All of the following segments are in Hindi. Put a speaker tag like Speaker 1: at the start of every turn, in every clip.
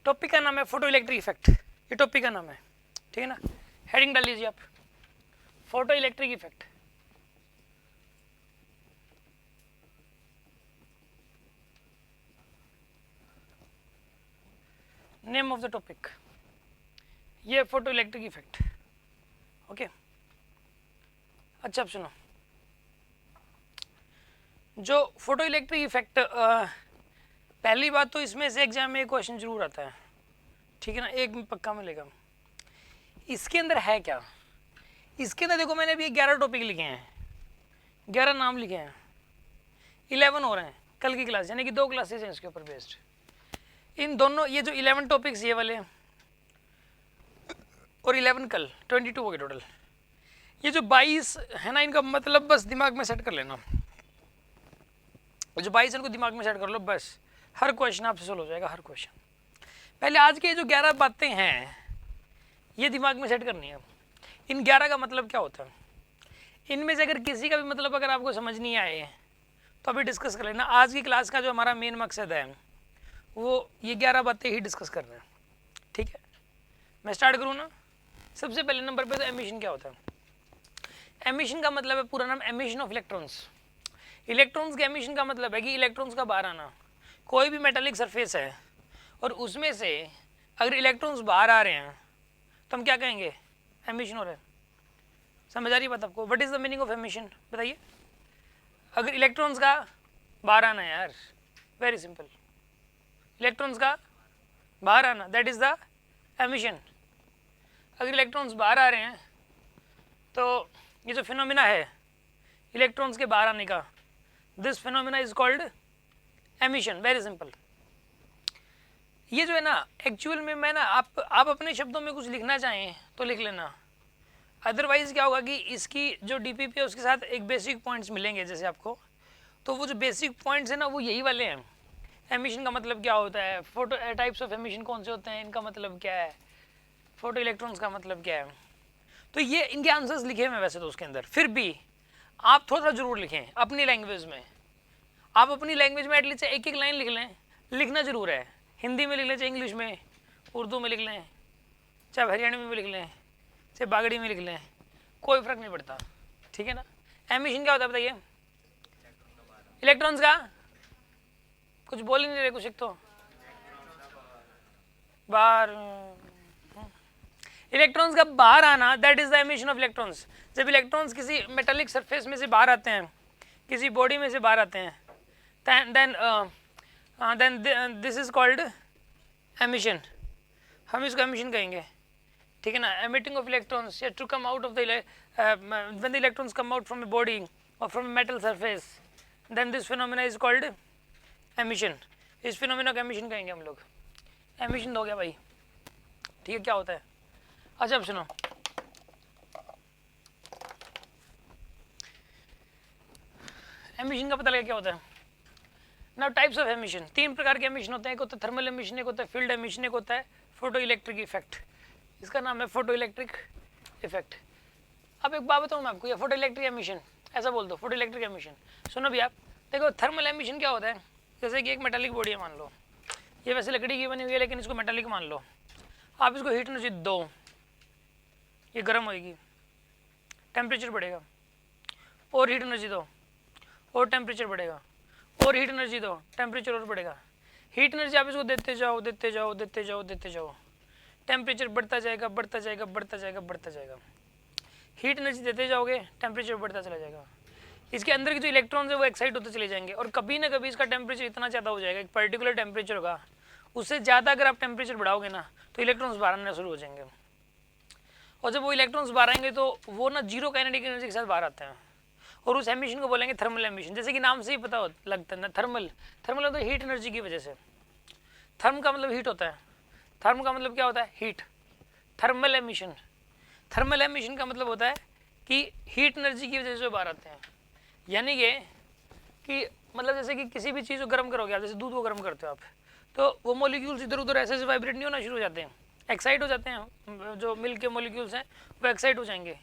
Speaker 1: टॉपिक का नाम है फोटो इलेक्ट्रिक इफेक्ट, ये टॉपिक का नाम है, ठीक है ना। हेडिंग डाल लीजिए आप, photo electric effect. Name of the topic ये फोटो इलेक्ट्रिक इफेक्ट, ओके। अच्छा अब सुनो, जो फोटो इलेक्ट्रिक इफेक्ट, पहली बात तो इसमें से एग्जाम में एक क्वेश्चन जरूर आता है, ठीक है ना, एक पक्का मिलेगा। इसके अंदर है क्या, इसके अंदर देखो मैंने अभी 11 टॉपिक लिखे हैं, 11 नाम लिखे हैं, 11 हो रहे हैं कल की क्लास, यानी कि 2 क्लासेज हैं इसके ऊपर बेस्ड। इन दोनों ये जो 11 टॉपिक्स ये वाले और 11 कल 22 हो गए टोटल। ये जो 22 है ना, इनका मतलब बस दिमाग में सेट कर लेना, जो 22 इनको दिमाग में सेट कर लो, बस हर क्वेश्चन आपसे सोल्व हो जाएगा, हर क्वेश्चन। पहले आज के जो 11 बातें हैं ये दिमाग में सेट करनी है। इन 11 का मतलब क्या होता है, इनमें से अगर किसी का भी मतलब अगर आपको समझ नहीं आए तो अभी डिस्कस कर लेना। आज की क्लास का जो हमारा मेन मकसद है वो ये 11 बातें ही डिस्कस करना है, ठीक है। मैं स्टार्ट करूँ ना, सबसे पहले नंबर पे तो एमिशन क्या होता है। एमिशन का मतलब है पूरा नाम एमिशन ऑफ इलेक्ट्रॉन्स। इलेक्ट्रॉन्स के एमिशन का मतलब है कि इलेक्ट्रॉन्स का बाहर आना। कोई भी मेटालिक सरफेस है और उसमें से अगर इलेक्ट्रॉन्स बाहर आ रहे हैं तो हम क्या कहेंगे, एमिशन हो रहा है। समझ आ रही बात आपको, what is the meaning of emission बताइए। अगर इलेक्ट्रॉन्स का बाहर आना है यार, वेरी सिंपल, इलेक्ट्रॉन्स का बाहर आना, दैट इज द एमिशन। अगर इलेक्ट्रॉन्स बाहर आ रहे हैं तो ये जो फिनोमिना है इलेक्ट्रॉन्स के बाहर आने का, this phenomena is called emission, very simple. ये जो है ना एक्चुअल में मैं ना आप अपने शब्दों में कुछ लिखना चाहें तो लिख लेना, अदरवाइज क्या होगा कि इसकी जो डीपीपी है उसके साथ एक बेसिक पॉइंट्स मिलेंगे जैसे आपको, तो वो जो बेसिक पॉइंट्स है ना वो यही वाले हैं। एमिशन का मतलब क्या होता है, फोटो टाइप्स ऑफ एमिशन कौन से होते हैं, इनका मतलब क्या है, फोटो इलेक्ट्रॉन्स का मतलब क्या है, तो ये इनके आंसर्स लिखे हुए हैं वैसे तो उसके अंदर। फिर भी आप थोड़ा सा जरूर लिखें अपनी लैंग्वेज में, आप अपनी लैंग्वेज में एटलीस्ट एक लाइन लिख लें, लिखना जरूर है। हिंदी में लिख लें, चाहे इंग्लिश में, उर्दू में लिख लें, चाहे हरियाणवी में लिख लें, चाहे बागड़ी में लिख लें, कोई फर्क नहीं पड़ता, ठीक है ना। एमिशन क्या होता है बताइए, इलेक्ट्रॉन्स का, कुछ बोल ही नहीं रहे कुछ, एक तो बाहर, इलेक्ट्रॉन्स का बाहर आना, that is the emission of electrons. जब इलेक्ट्रॉन्स किसी मेटालिक सरफेस में से बाहर आते हैं, किसी बॉडी में से बाहर आते हैं, then this is called emission, हम इसको एमिशन कहेंगे, ठीक है ना। Emitting of electrons to come out of the when the electrons come out from a body और from a metal surface, then this phenomena is called emission. इस फिनोमिना को एमिशन कहेंगे हम लोग। एमिशन हो गया भाई, ठीक है, क्या होता है। अच्छा अब सुनो, एमिशन का पता लगा क्या होता है। नाउ टाइप्स ऑफ एमिशन, 3 प्रकार के एमिशन होते हैं, एक होता है थर्मल एमिशन, एक होता है फील्ड एमिशन, एक होता है फोटो इलेक्ट्रिक इफेक्ट। इसका नाम है फोटो इलेक्ट्रिक इफेक्ट। अब एक बात बताऊँ मैं आपको, ये फोटो इलेक्ट्रिक एमिशन ऐसा बोल दो, फोटो इलेक्ट्रिक एमिशन। सुनो भी आप, देखो थर्मल एमिशन क्या होता है, जैसे कि एक मेटालिक बॉडी है मान लो, ये वैसे लकड़ी की बनी हुई है लेकिन इसको मेटालिक मान लो, आप इसको हीट एनर्जी दो, ये गर्म होएगी, टेम्परेचर बढ़ेगा, और हीट एनर्जी दो और टेम्परेचर बढ़ेगा, और हीट एनर्जी दो, टेम्परेचर और बढ़ेगा। हीट एनर्जी आप इसको देते जाओ देते जाओ देते जाओ देते जाओ, टेम्परेचर बढ़ता जाएगा बढ़ता जाएगा बढ़ता जाएगा बढ़ता जाएगा। हीट एनर्जी देते जाओगे, टेम्परेचर बढ़ता चला जाएगा। इसके अंदर के जो इलेक्ट्रॉन्स है वो एक्साइट होते चले जाएंगे, और कभी ना कभी इसका टेम्परेचर इतना ज़्यादा हो जाएगा, एक पर्टिकुलर टेम्परेचर होगा, उससे ज़्यादा अगर आप टेम्परेचर बढ़ाओगे ना तो इलेक्ट्रॉन्स बाहर आना शुरू हो जाएंगे। और जब वो इलेक्ट्रॉन्स बाहर आएंगे तो वो ना जीरो काइनेटिक एनर्जी के साथ बाहर आते हैं, और उस एमिशन को बोलेंगे थर्मल एमिशन। जैसे कि नाम से ही पता लगता है ना, थर्मल, थर्मल होता है हीट एनर्जी की वजह से। थर्म का मतलब हीट होता है, थर्म का मतलब क्या होता है, heat. Thermal emission, thermal emission का मतलब होता है कि हीट एनर्जी की वजह से बाहर आते हैं। यानी कि मतलब जैसे कि किसी भी चीज़ को गर्म करोगे आप, जैसे दूध को गर्म करते हो आप, तो वो मॉलिक्यूल्स इधर उधर ऐसे वाइब्रेट नहीं होना शुरू हो जाते हैं, एक्साइट हो जाते हैं। जो मिल्क के मॉलिक्यूल्स हैं वो एक्साइट हो जाएंगे।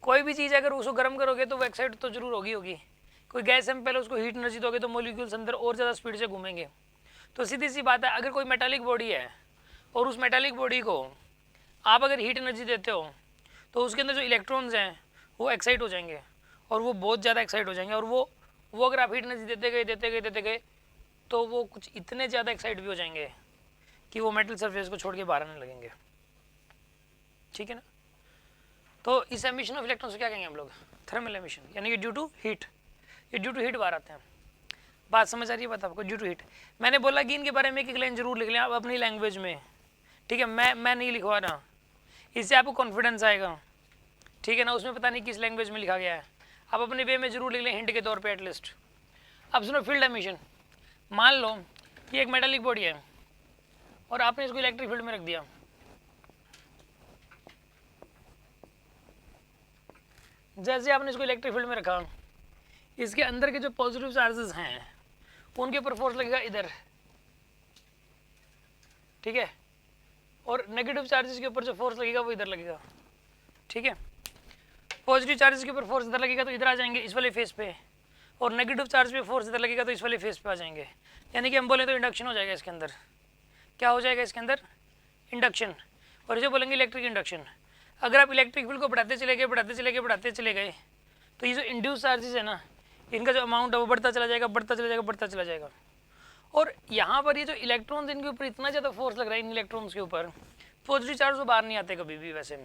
Speaker 1: कोई भी चीज़ अगर उसको गर्म करोगे तो वो एक्साइट तो जरूर होगी। कोई गैस में पहले उसको हीट एनर्जी दोगे तो मॉलिक्यूल्स अंदर और ज़्यादा स्पीड से घूमेंगे। तो सीधी सी बात है, अगर कोई मेटालिक बॉडी है और उस मेटालिक बॉडी को आप अगर हीट एनर्जी देते हो तो उसके अंदर जो इलेक्ट्रॉन्स हैं वो एक्साइट हो जाएंगे और वो बहुत ज़्यादा एक्साइट हो जाएंगे और वो अगर आप हीट एनर्जी देते गए तो वो कुछ इतने ज़्यादा एक्साइट भी हो जाएंगे कि वो मेटल सरफेस को छोड़ के बाहर आने लगेंगे। ठीक है ना। तो इस एमिशन ऑफ इलेक्ट्रॉन्स को क्या कहेंगे हम लोग? थर्मल एमिशन, यानी कि ड्यू टू हीट। ये ड्यू टू हीट बाहर आते हैं। बात समझ आ रही है? बात आपको ड्यू टू हीट। मैंने बोला कि इनके बारे में एक लाइन जरूर लिख लें आप अपनी लैंग्वेज में। ठीक है, मैं नहीं लिखवा रहा, इससे आपको कॉन्फिडेंस आएगा। ठीक है ना। उसमें पता नहीं किस लैंग्वेज में लिखा गया है, आप अपने वे में जरूर लिख लें हिंट के तौर पे एटलीस्ट। अब सुनो, फील्ड एमिशन। मान लो कि एक मेटालिक बॉडी है और आपने इसको इलेक्ट्रिक फील्ड में रख दिया। जैसे आपने इसको इलेक्ट्रिक फील्ड में रखा, इसके अंदर के जो पॉजिटिव चार्जेस हैं उनके ऊपर फोर्स लगेगा इधर, ठीक है, और नेगेटिव चार्जेस के ऊपर जो फोर्स लगेगा वो इधर लगेगा। ठीक है, पॉजिटिव चार्जेस के ऊपर फोर्स इधर लगेगा तो इधर आ जाएंगे इस वाले फेस पे, और नेगेटिव चार्ज पे फोर्स इधर लगेगा तो इस वाले फेस पे आ जाएंगे। यानी कि हम बोले तो इंडक्शन हो जाएगा इसके अंदर। क्या हो जाएगा इसके अंदर? इंडक्शन। और इसे बोलेंगे इलेक्ट्रिक इंडक्शन। अगर आप इलेक्ट्रिक फील्ड को बढ़ाते चले गए तो ये जो इंड्यूस चार्जेस है ना, इनका जो अमाउंट है वो बढ़ता चला जाएगा। और यहाँ पर ये जो इलेक्ट्रॉन्स, इनके ऊपर इतना ज़्यादा फोर्स लग रहा है इन इलेक्ट्रॉन्स के ऊपर। पॉजिटिव चार्ज तो बाहर नहीं आते कभी भी, वैसे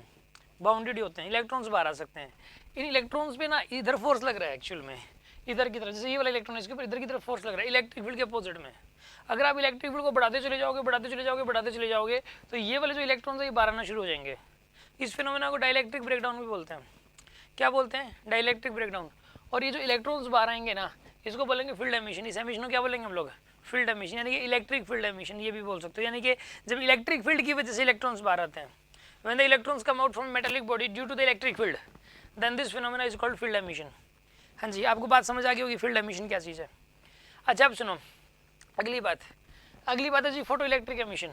Speaker 1: बाउंडेड ही होते हैं, इलेक्ट्रॉन्स बाहर आ सकते हैं। इन इलेक्ट्रॉन्स पे ना इधर फोर्स लग रहा है एक्चुअल में, इधर की तरफ, जैसे ये वाला इलेक्ट्रॉन इसके ऊपर इधर की तरफ फोर्स लग रहा है इलेक्ट्रिक फील्ड के अपोजिट में। अगर आप इलेक्ट्रिक फील्ड को बढ़ाते चले जाओगे तो ये वाले जो इलेक्ट्रॉन्स है ये बाहर आना शुरू हो जाएंगे। इस फिनोमेना को डाइलेक्ट्रिक ब्रेकडाउन भी बोलते हैं। क्या बोलते हैं? Dielectric breakdown. और ये जो इलेक्ट्रॉन्स बाहर आएंगे ना, इसको बोलेंगे फील्ड एमिशन। इस एमिशन को क्या बोलेंगे हम लोग? फील्ड एमिशन, यानी कि इलेक्ट्रिक फील्ड एमिशन ये भी बोल सकते हो। यानी कि जब इलेक्ट्रिक फील्ड की वजह से इलेक्ट्रॉन्स बाहर आते हैं, when the electrons come out from metallic body due to the electric field, then this phenomena is called field emission. हाँ जी, आपको बात समझ आ गई होगी फील्ड एमिशन क्या चीज़ है। अच्छा, अब सुनो अगली बात है जी फोटो इलेक्ट्रिक एमिशन।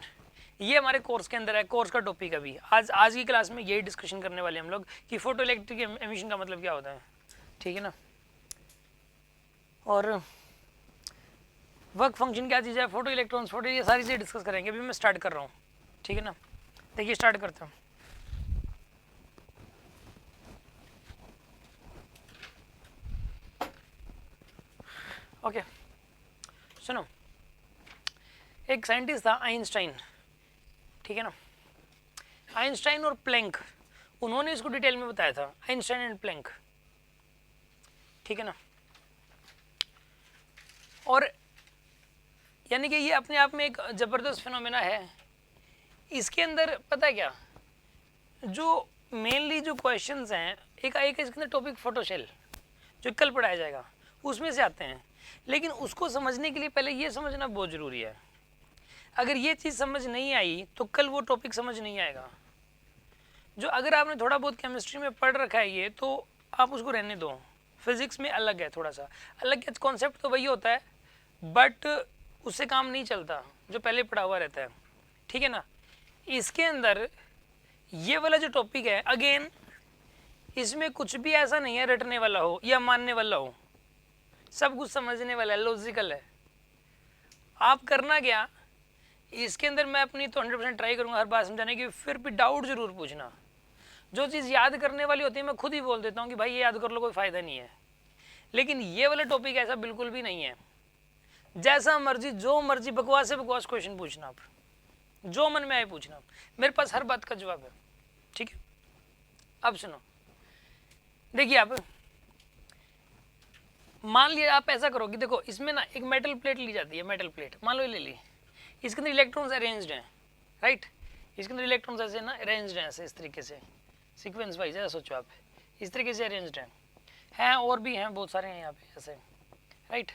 Speaker 1: ये हमारे कोर्स के अंदर है, कोर्स का टॉपिक अभी आज की क्लास में यही डिस्कशन करने वाले हम लोग कि फोटो इलेक्ट्रिक एमिशन का मतलब क्या होता है। ठीक है ना। और वर्क फंक्शन क्या चीज़ है, फोटो इलेक्ट्रॉन्स, फोटो, ये सारी चीज़ें डिस्कस करेंगे। अभी मैं स्टार्ट कर रहा हूँ। ठीक है ना। देखिए स्टार्ट करता हूँ। ओके सुनो, एक साइंटिस्ट था आइंस्टाइन। ठीक है ना। आइंस्टाइन और प्लैंक, उन्होंने इसको डिटेल में बताया था, आइंस्टाइन एंड प्लैंक। ठीक है ना। और यानी कि ये अपने आप में एक ज़बरदस्त फिनोमेना है। इसके अंदर पता है क्या, जो मेनली जो क्वेश्चंस हैं, एक इसके अंदर टॉपिक फोटोशेल जो कल पढ़ाया जाएगा उसमें से आते हैं। लेकिन उसको समझने के लिए पहले ये समझना बहुत ज़रूरी है। अगर ये चीज़ समझ नहीं आई तो कल वो टॉपिक समझ नहीं आएगा। जो अगर आपने थोड़ा बहुत केमिस्ट्री में पढ़ रखा है ये, तो आप उसको रहने दो। फिज़िक्स में अलग है, थोड़ा सा अलग है, कॉन्सेप्ट तो वही होता है बट उससे काम नहीं चलता जो पहले पढ़ा हुआ रहता है। ठीक है ना। इसके अंदर ये वाला जो टॉपिक है, अगेन इसमें कुछ भी ऐसा नहीं है रटने वाला हो या मानने वाला हो, सब कुछ समझने वाला है, लॉजिकल है। आप करना क्या, इसके अंदर मैं अपनी तो 100% ट्राई करूँगा हर बात समझाने की, फिर भी डाउट ज़रूर पूछना। जो चीज़ याद करने वाली होती है मैं खुद ही बोल देता हूँ कि भाई ये याद कर लो, कोई फ़ायदा नहीं है। लेकिन ये वाला टॉपिक ऐसा बिल्कुल भी नहीं है। जैसा मर्जी, जो मर्जी बकवास से बकवास क्वेश्चन पूछना, आप जो मन में आए पूछना, मेरे पास हर बात का जवाब है। ठीक है। अब सुनो, देखिए आप मान लिया, आप ऐसा करो कि देखो इसमें ना एक मेटल प्लेट ली जाती है, मेटल प्लेट मान लो ले ली, इसके अंदर इलेक्ट्रॉन्स अरेंज्ड हैं, राइट। इसके अंदर इलेक्ट्रॉन्स ऐसे ना अरेंज्ड हैं, ऐसे इस तरीके से सीक्वेंस वाइज, ऐसा सोचो आप, इस तरीके से अरेंज्ड हैं और भी हैं, बहुत सारे हैं यहाँ पे ऐसे, राइट।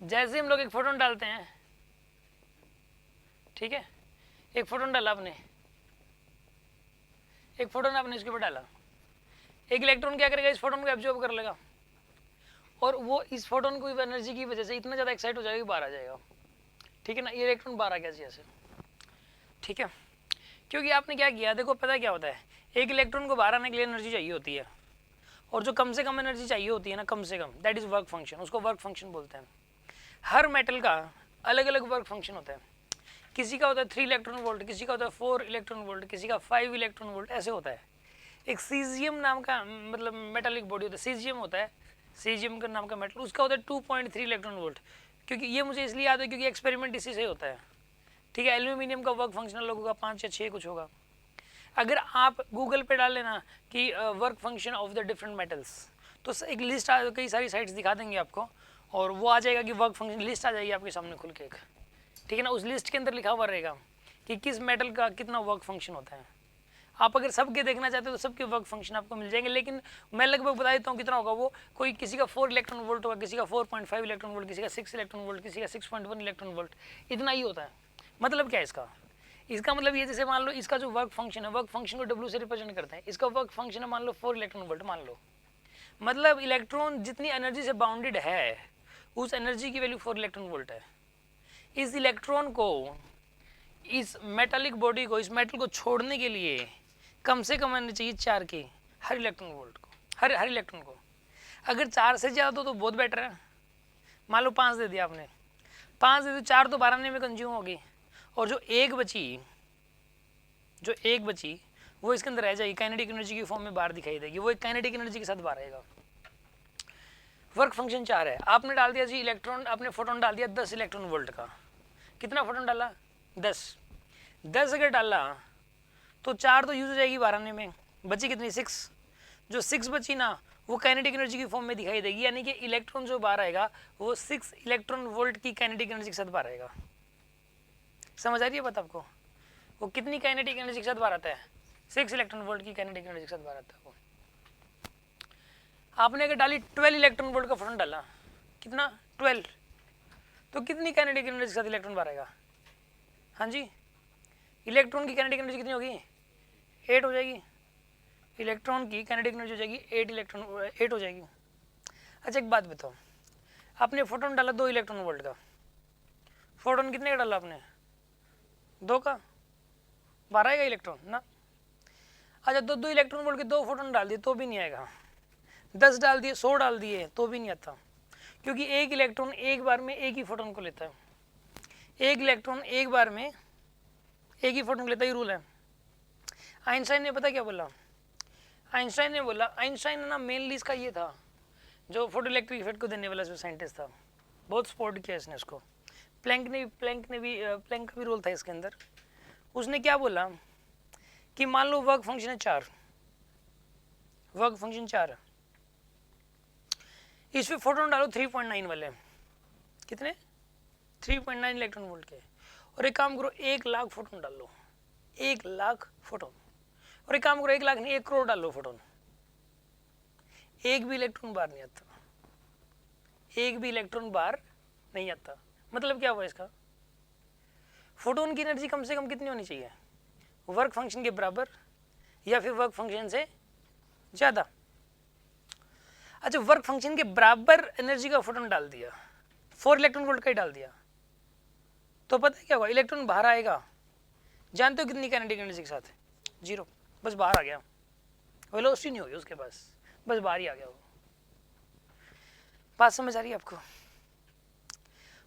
Speaker 1: जैसे हम लोग एक फोटोन डालते हैं, ठीक है, एक फोटोन डाला आपने, एक फोटोन आपने इसके ऊपर डाला, एक इलेक्ट्रॉन क्या करेगा, इस फोटोन को एब्जॉर्ब कर लेगा और वो इस फोटोन को एनर्जी की वजह से इतना ज़्यादा एक्साइट हो जाएगा कि बाहर आ जाएगा। ठीक है ना। ये इलेक्ट्रॉन बाहर आ गया जैसे, ठीक है, क्योंकि आपने क्या किया, देखो पता क्या होता है, एक इलेक्ट्रॉन को बाहर आने के लिए एनर्जी चाहिए होती है, और जो कम से कम एनर्जी चाहिए होती है ना, कम से कम, दैट इज़ वर्क फंक्शन, उसको वर्क फंक्शन बोलते हैं। हर मेटल का अलग अलग वर्क फंक्शन होता है। किसी का होता है 3 इलेक्ट्रॉन वोल्ट, किसी का होता है 4 इलेक्ट्रॉन वोल्ट, किसी का 5 इलेक्ट्रॉन वोल्ट, ऐसे होता है। एक सीजियम नाम का मतलब मेटालिक बॉडी होता है, सीजियम होता है, सीजियम का नाम का मेटल, उसका होता है 2.3 इलेक्ट्रॉन वोल्ट। क्योंकि ये मुझे इसलिए याद है क्योंकि एक्सपेरिमेंट इसी से होता है, ठीक है। एल्यूमिनियम का वर्क फंक्शन अलग होगा, 5 या 6 कुछ होगा। अगर आप गूगल पे डाल लेना कि work function of the different metals, तो एक लिस्ट कई सारी साइट्स दिखा देंगे आपको, और वो आ जाएगा कि वर्क फंक्शन लिस्ट आ जाएगी आपके सामने खुल के एक, ठीक है ना। उस लिस्ट के अंदर लिखा हुआ रहेगा कि किस मेटल का कितना वर्क फंक्शन होता है। आप अगर सबके देखना चाहते हो तो सबके वर्क फंक्शन आपको मिल जाएंगे, लेकिन मैं लगभग बता देता हूँ कितना होगा वो। कोई किसी का 4 इलेक्ट्रॉन वोल्ट होगा, किसी का 4.5 इलेक्ट्रॉन वोल्ट, किसी का 6 इलेक्ट्रॉन वोल्ट, किसी का 6.1 इलेक्ट्रॉन वोल्ट, इतना ही होता है। मतलब क्या है इसका? इसका मतलब ये, जैसे मान लो इसका जो वर्क फंक्शन है, वर्क फंक्शन को W से रिप्रेजेंट करते हैं, इसका वर्क फंक्शन है मान लो 4 इलेक्ट्रॉन वोल्ट मान लो, मतलब इलेक्ट्रॉन जितनी एनर्जी से बाउंडेड है उस एनर्जी की वैल्यू 4 इलेक्ट्रॉन वोल्ट है। इस इलेक्ट्रॉन को, इस मेटालिक बॉडी को, इस मेटल को छोड़ने के लिए कम से कम आना चाहिए 4 की हर इलेक्ट्रॉन वोल्ट को, हर इलेक्ट्रॉन को। अगर 4 से ज़्यादा तो बहुत बेटर है। मान लो 5 दे दिया आपने, 5 दे दो, 4 तो 12 में कंज्यूम होगी, और जो एक बची वो इसके अंदर रह जाएगी, काइनेटिक एनर्जी की फॉर्म में बाहर दिखाई देगी, वो एक काइनेटिक एनर्जी के साथ बाहर आएगा। वर्क फंक्शन 4 है। आपने डाल दिया जी इलेक्ट्रॉन, आपने फोटोन डाल दिया 10 इलेक्ट्रॉन वोल्ट का। कितना फोटोन डाला? 10 अगर डाला तो 4 तो यूज हो जाएगी 12 में, बची कितनी? 6। जो 6 बची ना वो काइनेटिक एनर्जी की फॉर्म में दिखाई देगी, यानी कि इलेक्ट्रॉन जो बाहर आएगा वो 6 इलेक्ट्रॉन वोल्ट की काइनेटिक एनर्जी के साथ बाहर आएगा। समझ आ रही है बात आपको? वो कितनी काइनेटिक एनर्जी के साथ बाहर आता है? 6 इलेक्ट्रॉन वोल्ट की काइनेटिक एनर्जी के साथ बाहर आता है वो। आपने अगर डाली 12 इलेक्ट्रॉन वोल्ट का फोटोन डाला, कितना? 12, तो कितनी काइनेटिक एनर्जी के साथ इलेक्ट्रॉन बाहर आएगा? हाँ जी, इलेक्ट्रॉन की काइनेटिक एनर्जी कितनी होगी? 8 हो जाएगी। इलेक्ट्रॉन की काइनेटिक एनर्जी हो जाएगी 8 हो जाएगी। अच्छा एक बात बताओ, आपने फोटोन डाला 2 इलेक्ट्रॉन वोल्ट का, फोटोन कितने का डाला आपने? 2 का, 12 आएगा इलेक्ट्रॉन ना। अच्छा 2 इलेक्ट्रॉन वोल्ट के 2 फोटोन डाल दिए तो भी नहीं आएगा, 10 डाल दिए, 100 डाल दिए तो भी नहीं आता, क्योंकि एक इलेक्ट्रॉन एक बार में एक ही फोटोन को लेता है। एक इलेक्ट्रॉन एक बार में एक ही फोटोन को लेता ही रूल है। आइंस्टाइन ने पता क्या बोला? आइंस्टाइन ने बोला, आइंस्टाइन ना मेनली इसका ये था जो फोटो इलेक्ट्रिक इफेक्ट को देने वाला जो साइंटिस्ट था, बहुत सपोर्ट किया इसने उसको। प्लैंक का भी रोल था इसके अंदर। उसने क्या बोला कि मान लो वर्क फंक्शन है 4, वर्क फंक्शन 4, इसमें फोटोन डालो 3.9 वाले, कितने? 3.9 इलेक्ट्रॉन वोल्ट के, और एक काम करो 1 लाख फोटोन डाल लो, 1 लाख फोटोन, और एक काम करो 1 लाख नहीं 1 करोड़ डाल लो फोटोन, एक भी इलेक्ट्रॉन बाहर नहीं आता, एक भी इलेक्ट्रॉन बाहर नहीं आता। मतलब क्या हुआ इसका? फोटोन की एनर्जी कम से कम कितनी होनी चाहिए? वर्क फंक्शन के बराबर या फिर वर्क फंक्शन से ज़्यादा। अच्छा वर्क फंक्शन के बराबर एनर्जी का फोटोन डाल दिया, 4 इलेक्ट्रॉन वोल्ट का ही डाल दिया, तो पता है क्या होगा? इलेक्ट्रॉन बाहर आएगा, जानते हो कितनी काइनेटिक एनर्जी के साथ? 0, बस बाहर आ गया, वेलोसिटी नहीं होगी उसके पास, बस बाहर ही आ गया वो। बात समझ आ रही है आपको?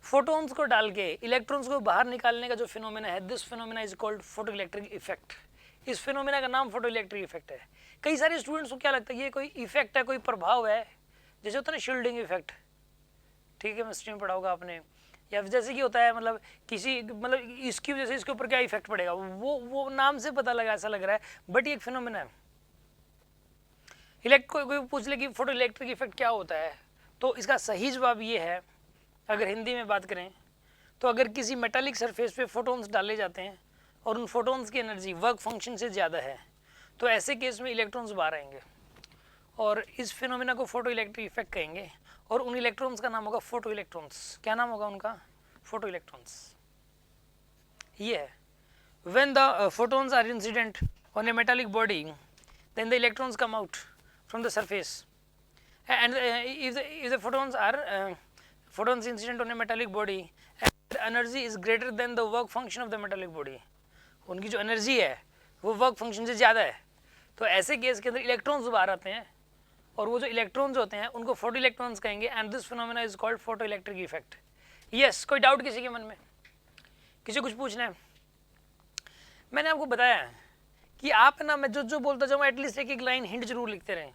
Speaker 1: फोटोन्स को डाल के इलेक्ट्रॉन्स को बाहर निकालने का जो फिनोमेना है, this phenomena is called photo electric effect. इस फिनोमेना का नाम फोटो इलेक्ट्रिक इफेक्ट है। कई सारे स्टूडेंट्स को क्या लगता है ये कोई इफेक्ट है, कोई प्रभाव है, जैसे होता है ना शील्डिंग इफेक्ट, ठीक है केमिस्ट्री में पढ़ा होगा आपने, या जैसे कि होता है मतलब किसी मतलब इसकी वजह से इसके ऊपर क्या इफेक्ट पड़ेगा, वो नाम से पता लगा ऐसा लग रहा है, बट ये एक फिनोमेना है। कोई पूछ ले कि फोटो इलेक्ट्रिक इफेक्ट क्या होता है, तो इसका सही जवाब ये है, अगर हिंदी में बात करें तो अगर किसी मेटालिक सरफेस पे फोटोन्स डाले जाते हैं और उन फोटोन्स की एनर्जी वर्क फंक्शन से ज़्यादा है, तो ऐसे केस में इलेक्ट्रॉन्स बाहर आएंगे, और इस फिनोमेना को फोटो इलेक्ट्रिक इफेक्ट कहेंगे, और उन इलेक्ट्रॉन्स का नाम होगा फोटो इलेक्ट्रॉन्स। क्या नाम होगा उनका? Photo electrons. ये है when the photons are incident on a metallic body, then the electrons come out from the surface, and if the photons are photons incident on a metallic body and the energy is greater than the work function of the metallic body, उनकी जो एनर्जी है वो वर्क फंक्शन से ज़्यादा है, तो ऐसे केस के अंदर इलेक्ट्रॉन्स बाहर आते हैं, और वो जो इलेक्ट्रॉन्स होते हैं उनको फोटो इलेक्ट्रॉन्स कहेंगे, and this phenomena is called photo electric effect. Yes, कोई डाउट किसी के मन में? किसी कुछ पूछना है? मैंने आपको बताया है कि आप ना, मैं जो जो बोलता जाऊँ एटलीस्ट एक एक लाइन हिंट जरूर लिखते रहें,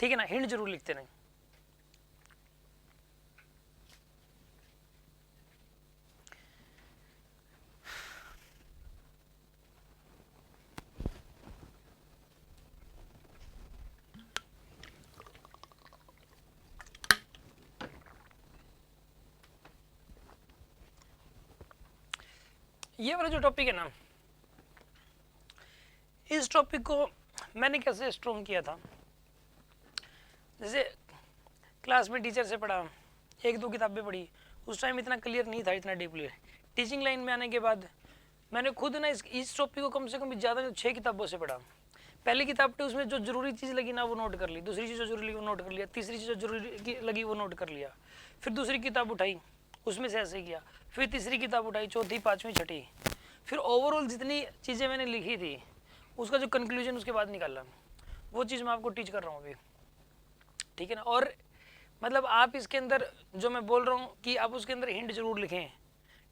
Speaker 1: ठीक है ना, हिंट जरूर लिखते रहें। ये वाला जो टॉपिक है ना, इस टॉपिक को मैंने कैसे स्ट्रॉन्ग किया था, जैसे क्लास में टीचर से पढ़ा, एक दो किताबें पढ़ी, उस टाइम इतना क्लियर नहीं था, इतना डीपली। टीचिंग लाइन में आने के बाद मैंने खुद ना इस टॉपिक को कम से कम ज़्यादा 6 किताबों से पढ़ा। पहली किताब थी, उसमें जो जरूरी चीज़ लगी ना वो नोट कर ली, दूसरी चीज़ जो जरूरी लगी वो नोट कर लिया, तीसरी चीज़ जो जरूरी लगी वो नोट कर लिया, फिर दूसरी किताब उठाई उसमें से ऐसे किया, फिर तीसरी किताब उठाई, चौथी, पाँचवीं, छठी, फिर ओवरऑल जितनी चीज़ें मैंने लिखी थी उसका जो कंक्लूजन उसके बाद निकाला, वो चीज़ मैं आपको टीच कर रहा हूँ अभी, ठीक है ना। और मतलब आप इसके अंदर जो मैं बोल रहा हूँ कि आप उसके अंदर हिंट जरूर लिखें,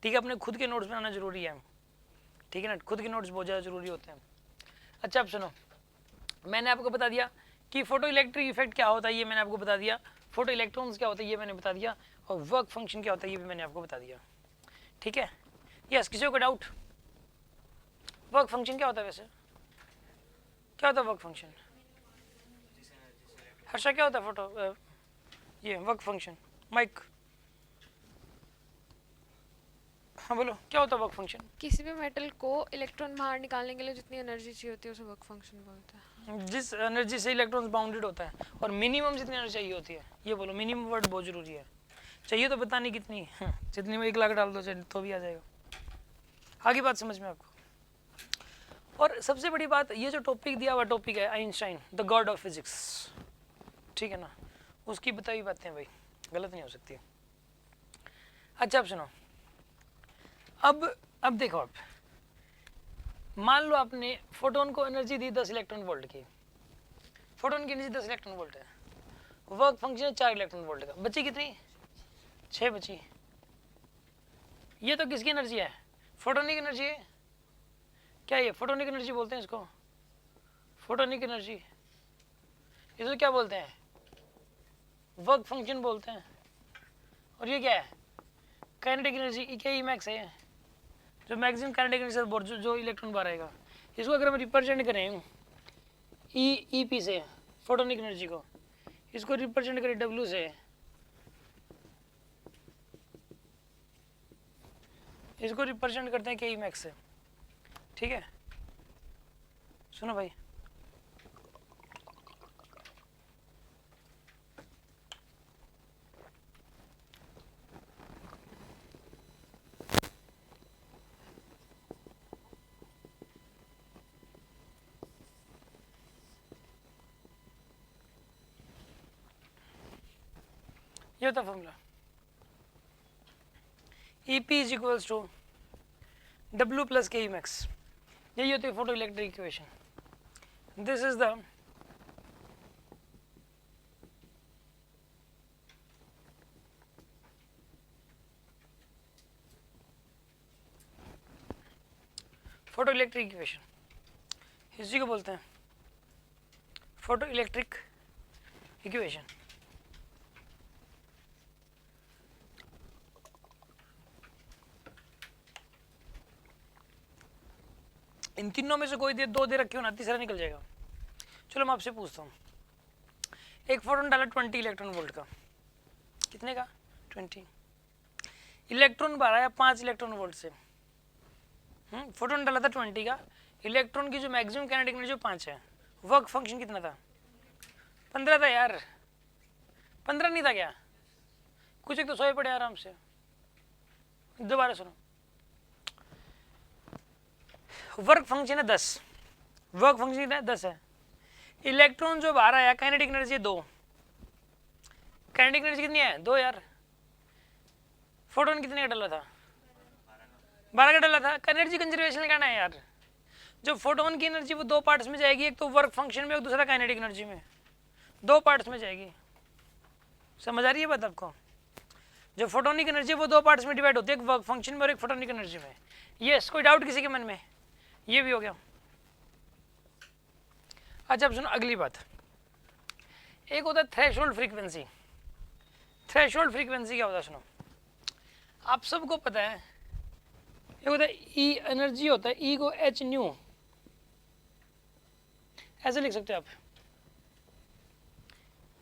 Speaker 1: ठीक है, अपने खुद के नोट्स बनाना जरूरी है, ठीक है ना, खुद के नोट्स बहुत ज़्यादा जरूरी होते हैं। अच्छा, अब सुनो, मैंने आपको बता दिया कि फोटो इलेक्ट्रिक इफेक्ट क्या होता है, ये मैंने आपको बता दिया, फोटो इलेक्ट्रॉन्स क्या होता है ये मैंने बता दिया, और वर्क फंक्शन क्या होता है ये भी मैंने आपको बता दिया, ठीक है। यस, किसी को डाउट? वर्क फंक्शन क्या होता है वैसे, क्या होता है वर्क फंक्शन? हर्षा क्या होता है फोटो ये वर्क फंक्शन? माइक, हाँ बोलो, क्या होता है वर्क फंक्शन?
Speaker 2: किसी भी मेटल को इलेक्ट्रॉन बाहर निकालने के लिए जितनी एनर्जी चाहिए होती है उसे वर्क फंक्शन बोलते हैं।
Speaker 1: जिस एनर्जी से इलेक्ट्रॉन्स बाउंडेड होता है, और मिनिमम जितनी एनर्जी चाहिए होती है, ये बोलो, मिनिमम वर्ड बहुत जरूरी है, चाहिए तो पता नहीं कितनी, जितनी में 1 लाख डाल दो तो भी आ जाएगा। आगे बात समझ में आपको? और सबसे बड़ी बात, ये जो टॉपिक दिया हुआ टॉपिक है Einstein the God of physics, ठीक है ना, उसकी बताई बातें भाई गलत नहीं हो सकती। अच्छा, अब सुनो, अब देखो, आप मान लो आपने फोटोन को एनर्जी दी 10 इलेक्ट्रॉन वोल्ट की, फोटोन की एनर्जी 10 इलेक्ट्रॉन वोल्ट है, वर्क फंक्शन है 4 इलेक्ट्रॉन वोल्ट का, बची कितनी? 6 बची। ये तो किसकी एनर्जी है? फोटोनिक एनर्जी है। क्या ये फोटोनिक एनर्जी बोलते हैं इसको? फोटोनिक एनर्जी, इसको क्या बोलते हैं? वर्क फंक्शन बोलते हैं। और ये क्या है? काइनेटिक एनर्जी, क्या ई मैक्स है, जो मैक्सिमम काइनेटिक एनर्जी जो इलेक्ट्रॉन बाहर आएगा। इसको अगर हम रिप्रेजेंट करें ई पी से, फोटोनिक एनर्जी को, इसको रिप्रेजेंट करें डब्ल्यू से, इसको रिप्रेजेंट करते हैं के ई मैक्स से, ठीक है। सुनो भाई, ये होता formula, E P is equals to W plus K E max, यही होती है photo electric equation. This is the photo electric equation, इसी को बोलते हैं फोटो इलेक्ट्रिक इक्वेशन। इन तीनों में से कोई दो दे रखे हो ना, तीसरा निकल जाएगा। चलो मैं आपसे पूछता हूँ, एक फोटोन डाला 20 इलेक्ट्रॉन वोल्ट का, कितने का? 20। इलेक्ट्रॉन बाहर आया 5 इलेक्ट्रॉन वोल्ट से। फोटोन डाला था 20 का, इलेक्ट्रॉन की जो मैक्सिमम काइनेटिक एनर्जी 5 है, वर्क फंक्शन कितना था? 15 था यार, 15 नहीं था क्या? कुछ एक तो सोए पड़े आराम से। दोबारा सुनो, वर्क फंक्शन है 10, वर्क फंक्शन कितना है? 10 है। इलेक्ट्रॉन जो बाहर आया काइनेटिक एनर्जी 2, काइनेटिक एनर्जी कितनी है? 2 यार। फोटोन कितने का डाला था? 12 का डाला था। एनर्जी कंजर्वेशन करना है यार, जो फोटोन की एनर्जी वो 2 पार्ट्स में जाएगी, एक तो वर्क फंक्शन में और दूसरा काइनेटिक एनर्जी में, 2 पार्ट्स में जाएगी। समझ आ रही है बात आपको? जो फोटोनिक एनर्जी वो दो पार्ट्स में डिवाइड होती है, एक वर्क फंक्शन में और एक फोटोनिक एनर्जी में। यस, कोई डाउट किसी के मन में? ये भी हो गया। अच्छा अब सुनो अगली बात, एक होता है थ्रेशोल्ड फ्रीक्वेंसी। थ्रेशोल्ड फ्रीक्वेंसी क्या होता है सुनो, आप सबको पता है, एक होता है ई एनर्जी होता है, ई को एच न्यू ऐसे लिख सकते हो आप,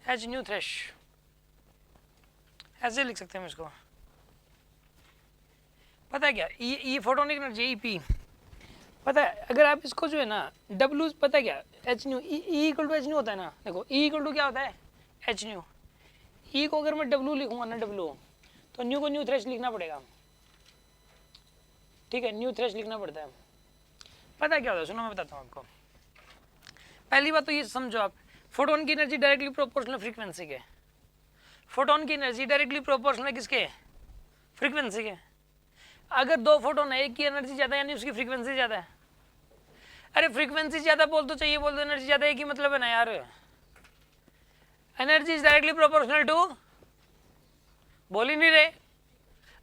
Speaker 1: एच न्यू थ्रेश ऐसे लिख सकते हैं हम इसको। पता है क्या, ई फोटोनिक एनर्जी ई पी, पता है अगर आप इसको जो है ना डब्ल्यू, पता है क्या H nu, E equal to H nu होता है ना। देखो ई इक्वल टू क्या होता है, एच न्यू। ई को अगर मैं डब्ल्यू लिखूंगा ना, डब्ल्यू, तो न्यू को न्यू थ्रेश लिखना पड़ेगा, ठीक है, न्यू थ्रेश लिखना पड़ता है। पता है क्या होता है, सुनो मैं बताता हूँ आपको। पहली बात तो ये समझो आप, फोटोन की एनर्जी डायरेक्टली प्रोपोर्शनल फ्रीक्वेंसी के, फोटोन की एनर्जी डायरेक्टली प्रोपोर्शनल किसके, फ्रीक्वेंसी के। अगर दो फोटोन है, एक की एनर्जी ज़्यादा यानी उसकी फ्रीक्वेंसी ज़्यादा है। अरे फ्रीक्वेंसी ज़्यादा बोल तो चाहिए, बोल दो एनर्जी ज़्यादा, एक ही मतलब है ना यार। Energy is directly proportional to, बोल ही नहीं रहे,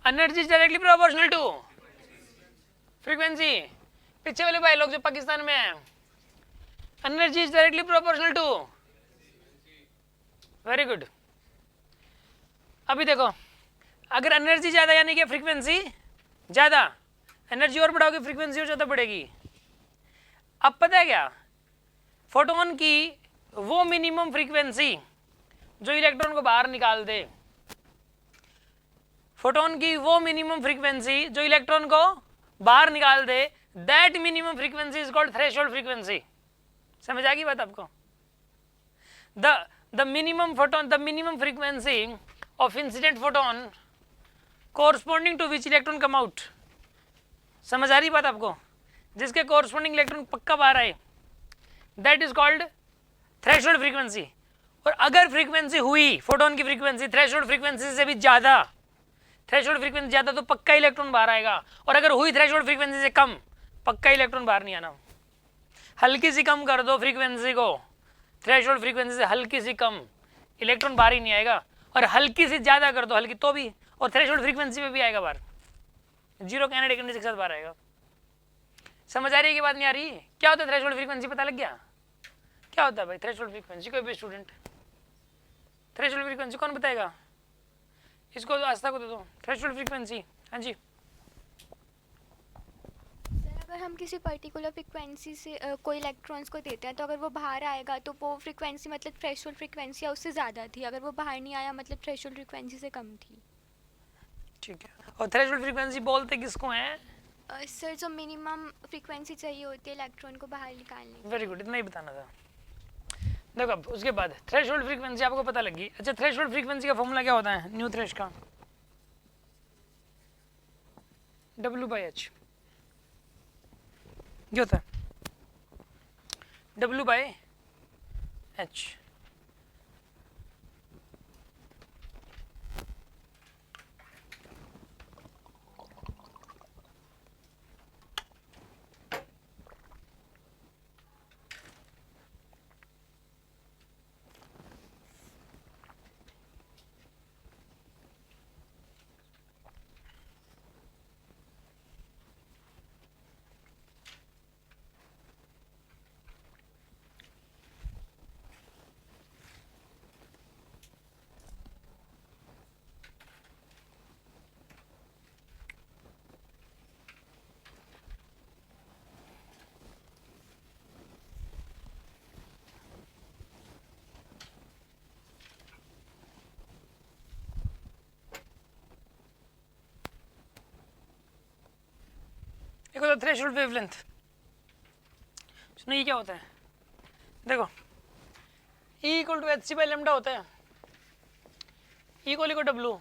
Speaker 1: energy is directly proportional to frequency. पीछे वाले भाई लोग जो पाकिस्तान में हैं, energy is directly proportional to, very good. अभी देखो, अगर एनर्जी ज़्यादा यानी कि फ्रीक्वेंसी ज़्यादा, एनर्जी और बढ़ाओगे फ्रीक्वेंसी और ज़्यादा बढ़ेगी। अब पता है क्या, फोटोन की वो मिनिमम फ्रीक्वेंसी जो इलेक्ट्रॉन को बाहर निकाल दे, फोटोन की वो मिनिमम फ्रीक्वेंसी जो इलेक्ट्रॉन को बाहर निकाल दे, that minimum frequency is called threshold frequency. समझ आ गई बात आपको? The minimum photon, the minimum frequency of incident photon corresponding to which electron come out. समझ आ रही बात आपको? जिसके कोरस्पॉन्डिंग इलेक्ट्रॉन पक्का बाहर आए, that is called threshold frequency. और अगर फ्रीक्वेंसी हुई फोटोन की फ्रीक्वेंसी थ्रेशोल्ड फ्रीक्वेंसी से भी ज़्यादा, थ्रेशोल्ड फ्रीक्वेंसी ज़्यादा तो पक्का इलेक्ट्रॉन बाहर आएगा, और अगर हुई थ्रेशोल्ड फ्रीक्वेंसी से कम, पक्का इलेक्ट्रॉन बाहर नहीं आना। हल्की सी कम कर दो फ्रीक्वेंसी को, थ्रेशोल्ड फ्रीक्वेंसी से हल्की सी कम, इलेक्ट्रॉन बाहर ही नहीं आएगा, और हल्की सी ज़्यादा कर दो, हल्की तो भी, और थ्रेशोल्ड फ्रीक्वेंसी पे भी आएगा बाहर, जीरो काइनेटिक एनर्जी के साथ बाहर आएगा। समझ आ रही है कि बात नहीं आ रही? क्या होता है थ्रेशोल्ड फ्रीक्वेंसी, पता लग गया क्या होता है भाई थ्रेशोल्ड फ्रीक्वेंसी? कोई भी स्टूडेंट थ्रेशोल्ड फ्रीक्वेंसी कौन बताएगा? इसको आस्था को दे दो, थ्रेशोल्ड फ्रीक्वेंसी। हाँ जी
Speaker 3: सर, अगर हम किसी पर्टिकुलर फ्रीक्वेंसी से कोई इलेक्ट्रॉन्स को देते हैं, तो अगर वो बाहर आएगा तो वो फ्रीक्वेंसी मतलब थ्रेशोल्ड फ्रीक्वेंसी उससे ज़्यादा थी, अगर वो बाहर नहीं आया मतलब थ्रेशोल्ड फ्रीक्वेंसी से कम थी।
Speaker 1: ठीक है, और थ्रेशोल्ड फ्रीक्वेंसी बोलते किसको हैं?
Speaker 3: सर, जो मिनिमम फ्रीक्वेंसी चाहिए होती है इलेक्ट्रॉन को बाहर निकालने।
Speaker 1: वेरी गुड, इतना ही बताना था। देखो अब उसके बाद थ्रेशोल्ड फ्रीक्वेंसी आपको पता लगी। अच्छा, थ्रेशोल्ड फ्रीक्वेंसी का फॉर्मूला क्या होता है न्यू थ्रेश का? W/H। ये होता है W/H। एक होता है थ्रेशोल्ड वेवलेंथ। सुनो ये क्या होता है, देखो E इक्वल टू hc/λ होता है। E को लिखो W,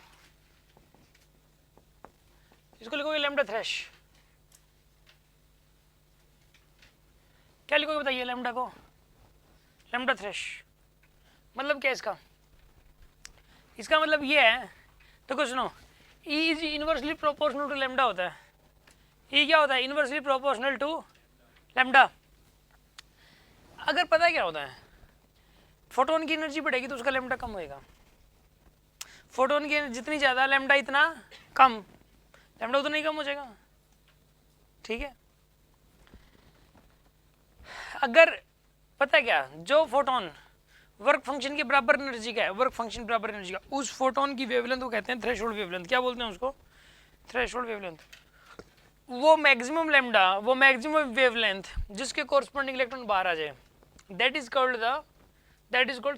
Speaker 1: इसको लिखोगे लैम्डा थ्रेश। क्या लिखोगे बताइए लैम्डा को? Lambda thresh. मतलब क्या इसका? इसका मतलब ये है, देखो सुनो, E is inversely proportional to lambda होता है। E क्या होता है? Inversely proportional to lambda. अगर पता क्या होता है, फोटोन की एनर्जी बढ़ेगी तो उसका लैम्डा कम होएगा। फोटोन की जितनी ज़्यादा लैम्डा इतना कम, लैम्डा उतना ही कम हो जाएगा, ठीक है। अगर पता है क्या, जो फोटोन वर्क फंक्शन के बराबर एनर्जी का है, वर्क फंक्शन बराबर एनर्जी का, उस फोटोन की वेवलेंथ को कहते हैं थ्रेशोल्ड वेवलेंथ। क्या बोलते हैं उसको? Threshold wavelength. वो मैक्सिमम लैम्डा, वो मैक्सिमम वेवलेंथ जिसके कोरस्पॉन्डिंग इलेक्ट्रॉन बाहर आ जाए, that is called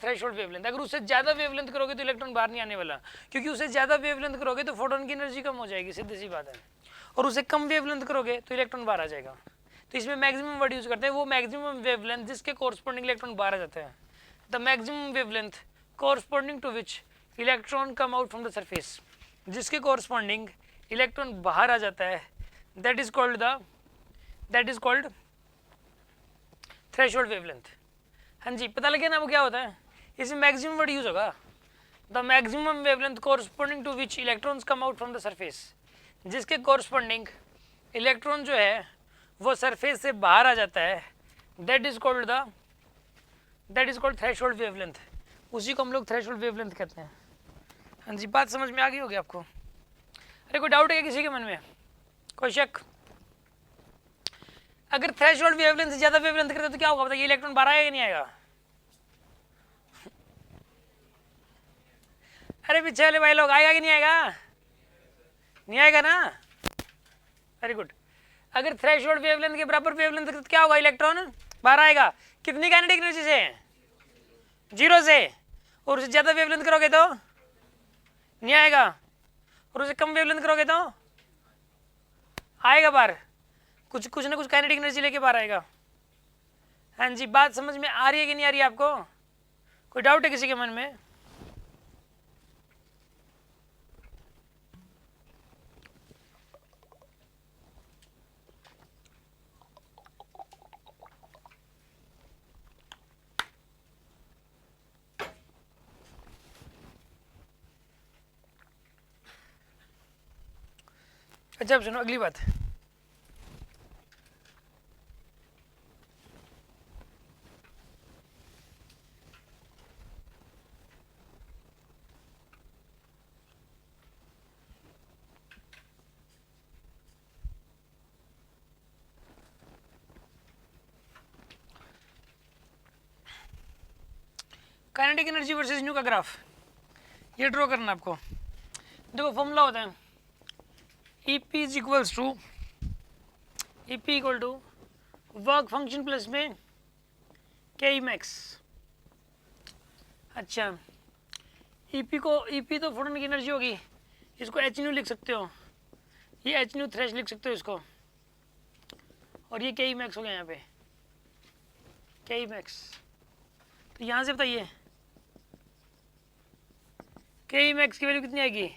Speaker 1: threshold wavelength. अगर उससे ज़्यादा वेवलेंथ करोगे तो इलेक्ट्रॉन बाहर नहीं आने वाला, क्योंकि उससे ज़्यादा वेवलेंथ करोगे तो फोटोन की एनर्जी कम हो जाएगी, सीधी सी बात है। और उसे कम वेवलेंथ करोगे तो इलेक्ट्रॉन बाहर आ जाएगा। तो इसमें मैक्सिमम वर्ड यूज करते हैं, वो मैक्सिमम वेवलेंथ जिसके कोरस्पॉन्डिंग इलेक्ट्रॉन बाहर आ जाते हैं, the maximum wavelength corresponding to which electron come out from the surface, जिसके कोरस्पॉन्डिंग इलेक्ट्रॉन बाहर आ जाता है, that is called threshold wavelength. हाँ जी, पता लगे ना वो क्या होता है? इसमें मैक्सिमम वर्ड यूज होगा, the maximum wavelength corresponding to which electrons come out from the surface, जिसके कोरस्पॉन्डिंग इलेक्ट्रॉन जो है वो सरफेस से बाहर आ जाता है, that is called threshold wavelength. उसी को हम लोग थ्रेशोल्ड वेवलेंथ कहते हैं। हाँ जी, बात समझ में आ गई होगी आपको? अरे कोई डाउट है क्या किसी के मन में, कोई शक? अगर थ्रेशोल्ड वेवलेंथ से ज़्यादा वेवलेंथ करते तो क्या होगा बताइए? इलेक्ट्रॉन बाहर आएगा कि नहीं आएगा? अरे पीछे वाले भाई लोग, आएगा कि नहीं आएगा? नहीं आएगा ना? Very good. अगर थ्रेशोल्ड वेवलेंथ के बराबर वेवलेंथ तो क्या होगा? इलेक्ट्रॉन बाहर आएगा। कितनी काइनेटिक एनर्जी से? 0 से। और उससे ज़्यादा वेवलेंथ करोगे तो नहीं आएगा, और उससे कम वेवलेंथ करोगे तो आएगा बाहर, कुछ ना कुछ काइनेटिक एनर्जी लेके बाहर आएगा। हाँ जी, बात समझ में आ रही है कि नहीं आ रही है आपको? कोई डाउट है किसी के मन में? अच्छा, अब सुनो अगली बात। काइनेटिक एनर्जी वर्सेस न्यू का ग्राफ ये ड्रॉ करना आपको। देखो फॉर्मूला होता है EP is equal to work function plus में Ke मैक्स। अच्छा, EP तो फोटोन की एनर्जी होगी, इसको H न्यू लिख सकते हो, ये H न्यू थ्रेश लिख सकते हो इसको, और ये Ke मैक्स हो गया यहाँ पे, Ke मैक्स। तो यहाँ से बताइए Ke मैक्स की वैल्यू कितनी आएगी?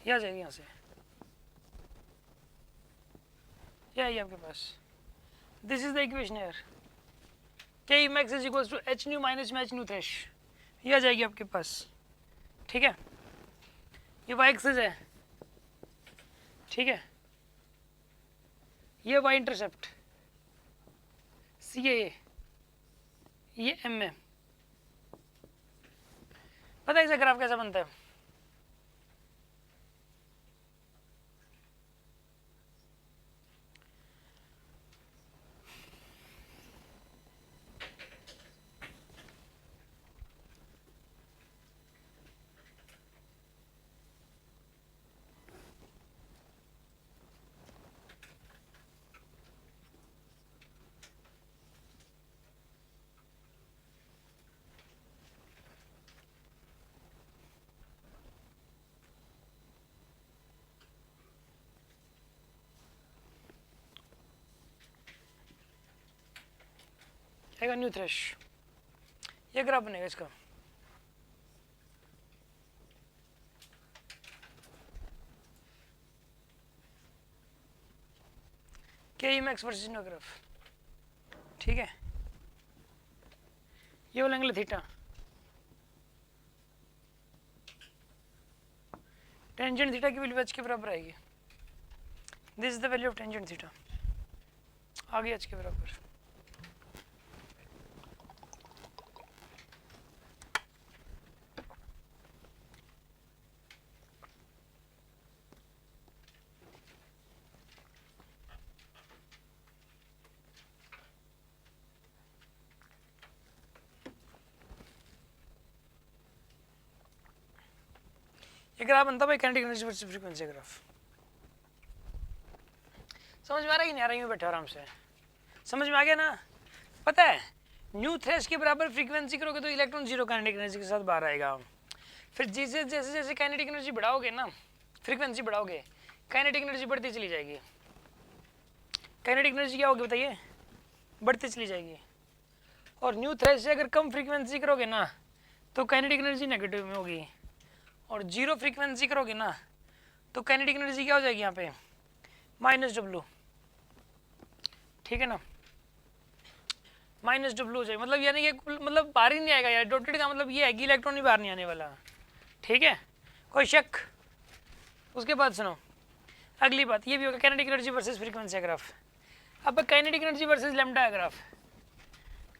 Speaker 1: ये आ जाएगी यहाँ से, ये आइए आपके पास। This is the equation here, Ke max is equals to H nu minus में H न्यू थ्रेश, ये आ जाएगी आपके पास, ठीक है। ये y एक्सिस है, ठीक है, ये y इंटरसेप्ट CA, ये M है। पता है इसका ग्राफ कैसा बनता है? आएगा न्यू थ्रेश, ये ग्राफ बनेगा इसका। Ke max versus nu graph, ठीक है। ये वाला एंगल थीटा, टेंजेंट थीटा की वैल्यू h के बराबर आएगी। This is the value of tangent theta, आ गई h के बराबर। ये ग्राफ बनता है भाई kinetic energy versus frequency graph. समझ में आ रहा है कि नहीं आ रहा? यूँ बैठे आराम से, समझ में आ गया ना? पता है न्यू थ्रेश के बराबर फ्रीक्वेंसी करोगे तो इलेक्ट्रॉन जीरो काइनेटिक एनर्जी के साथ बाहर आएगा। फिर जैसे जैसे जैसे काइनेटिक एनर्जी बढ़ाओगे ना, फ्रीक्वेंसी बढ़ाओगे, काइनेटिक एनर्जी बढ़ती चली जाएगी। काइनेटिक एनर्जी क्या होगी बताइए? बढ़ती चली जाएगी। और न्यू थ्रेश से अगर कम फ्रीक्वेंसी करोगे ना तो काइनेटिक एनर्जी नेगेटिव में होगी, और जीरो फ्रीक्वेंसी करोगे ना तो काइनेटिक एनर्जी क्या हो जाएगी यहाँ पे? -W। ठीक है ना, -W हो जाएगी। मतलब यानी कि मतलब बाहर ही नहीं आएगा यार। डॉटेड का मतलब ये है कि इलेक्ट्रॉन ही बाहर नहीं आने वाला। ठीक है, कोई शक? उसके बाद सुनो अगली बात, ये भी होगा kinetic energy versus frequency graph. अब kinetic energy versus lambda graph,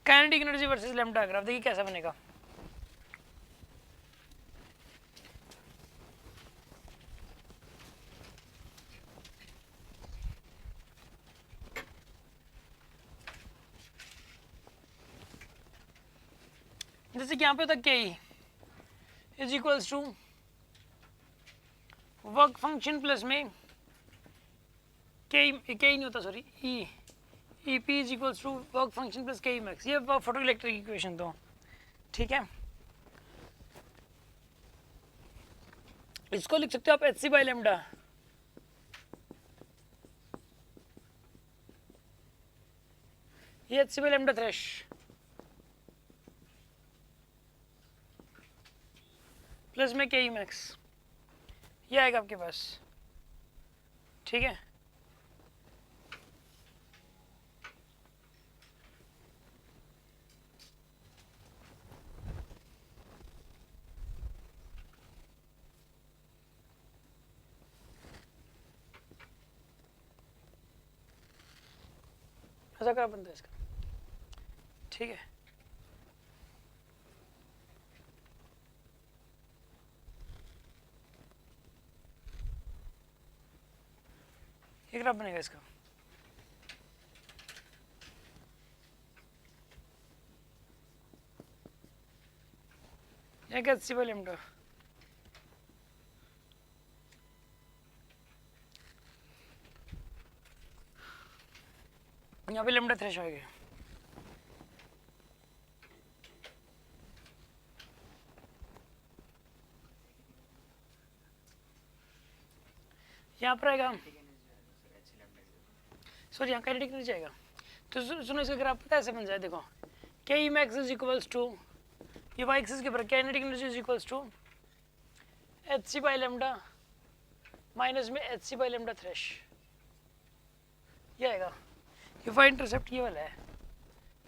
Speaker 1: kinetic energy versus lambda graph देखिए कैसा बनेगा। जैसे कि यहाँ पे होता K is equals to work function plus में के नहीं होता, sorry, E P is equals to work function plus K max. ये फोटो इलेक्ट्रिक इक्वेशन तो ठीक है। इसको लिख सकते हो आप एच सी बाई लेमडा, ये H C by lambda thresh plus में के मैक्स, ये आएगा आपके पास। ठीक है, ऐसा क्या बनता है इसका? ठीक है, ये ग्राफ बनेगा इसका। ये क्या सी बाई लेमडा, यहाँ पे लेमडा थ्रेश आएगा। यहाँ पर आएगा, सॉरी यहाँ काइनेटिक नहीं जाएगा। तो सुनो इसका ग्राफ पता है ऐसे बन जाए, देखो K E max is equals to, ये वाई एक्सिस के ऊपर kinetic energy is equals to H C by lambda minus में H C by lambda thresh, ये आएगा। ये वाई इंटरसेप्ट ये वाला है,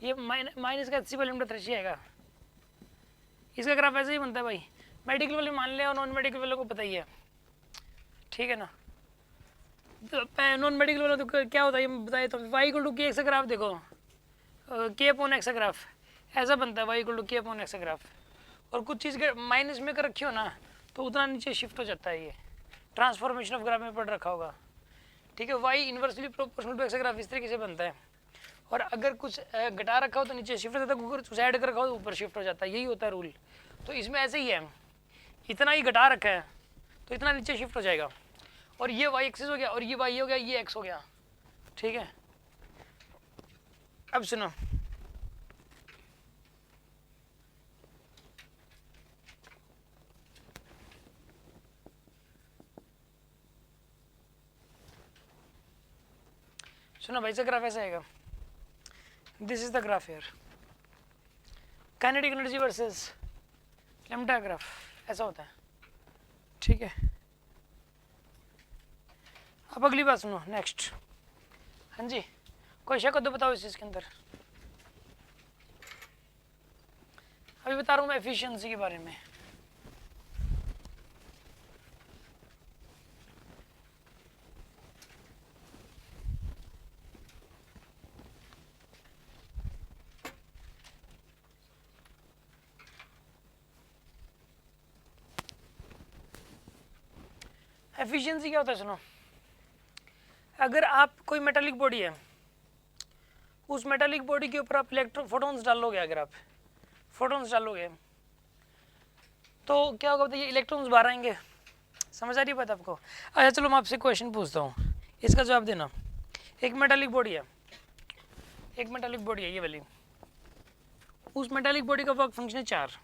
Speaker 1: ये माइनस का H C by lambda thresh, ये आएगा। इसका ग्राफ ऐसे ही बनता है भाई। मेडिकल वाले मान ले और नॉन मेडिकल वालों को पता ही है। ठीक है ना, नॉन मेडिकल वाला तो क्या होता है ये बताइए तो। वाई इक्वल टू के एक्स ग्राफ देखो, के अपॉन एक्स ग्राफ ऐसा बनता है, वाई इक्वल टू के अपॉन एक्स ग्राफ। और कुछ चीज़ के माइनस में कर रखी हो ना तो उतना नीचे शिफ्ट हो जाता है। ये ट्रांसफॉर्मेशन ऑफ ग्राफ में पढ़ रखा होगा। ठीक है, Y inversely proportional to X graph इस तरीके से बनता है। और अगर कुछ घटा रखा हो तो नीचे शिफ्ट हो जाता है, कुछ ऐड कर रखा हो तो ऊपर शिफ्ट हो जाता है। यही होता है रूल। तो इसमें ऐसे ही है, इतना ही घटा रखा है तो इतना नीचे शिफ्ट हो जाएगा। और ये वाई एक्सिस हो गया और ये वाई हो गया, ये एक्स हो गया। ठीक है, अब सुनो सुनो भाई, इसका ग्राफ ऐसा आएगा। This is the graph here, kinetic energy versus lambda graph ऐसा होता है। ठीक है, अब अगली बात सुनो, नेक्स्ट। हाँ जी, कोई शक हो तो बताओ इस चीज़ के अंदर। अभी बता रहा हूँ मैं एफिशिएंसी के बारे में। एफिशिएंसी क्या होता है सुनो, अगर आप कोई मेटालिक बॉडी है, उस मेटालिक बॉडी के ऊपर आप इलेक्ट्रॉन फोटॉन्स डालोगे, अगर आप फोटॉन्स डालोगे तो क्या होगा बताइए, इलेक्ट्रॉन्स बाहर आएंगे। समझ आ रही बात आपको? अच्छा चलो मैं आपसे क्वेश्चन पूछता हूँ, इसका जवाब देना। एक मेटालिक बॉडी है, एक मेटालिक बॉडी है ये वाली, उस मेटालिक बॉडी का वर्क फंक्शन है 4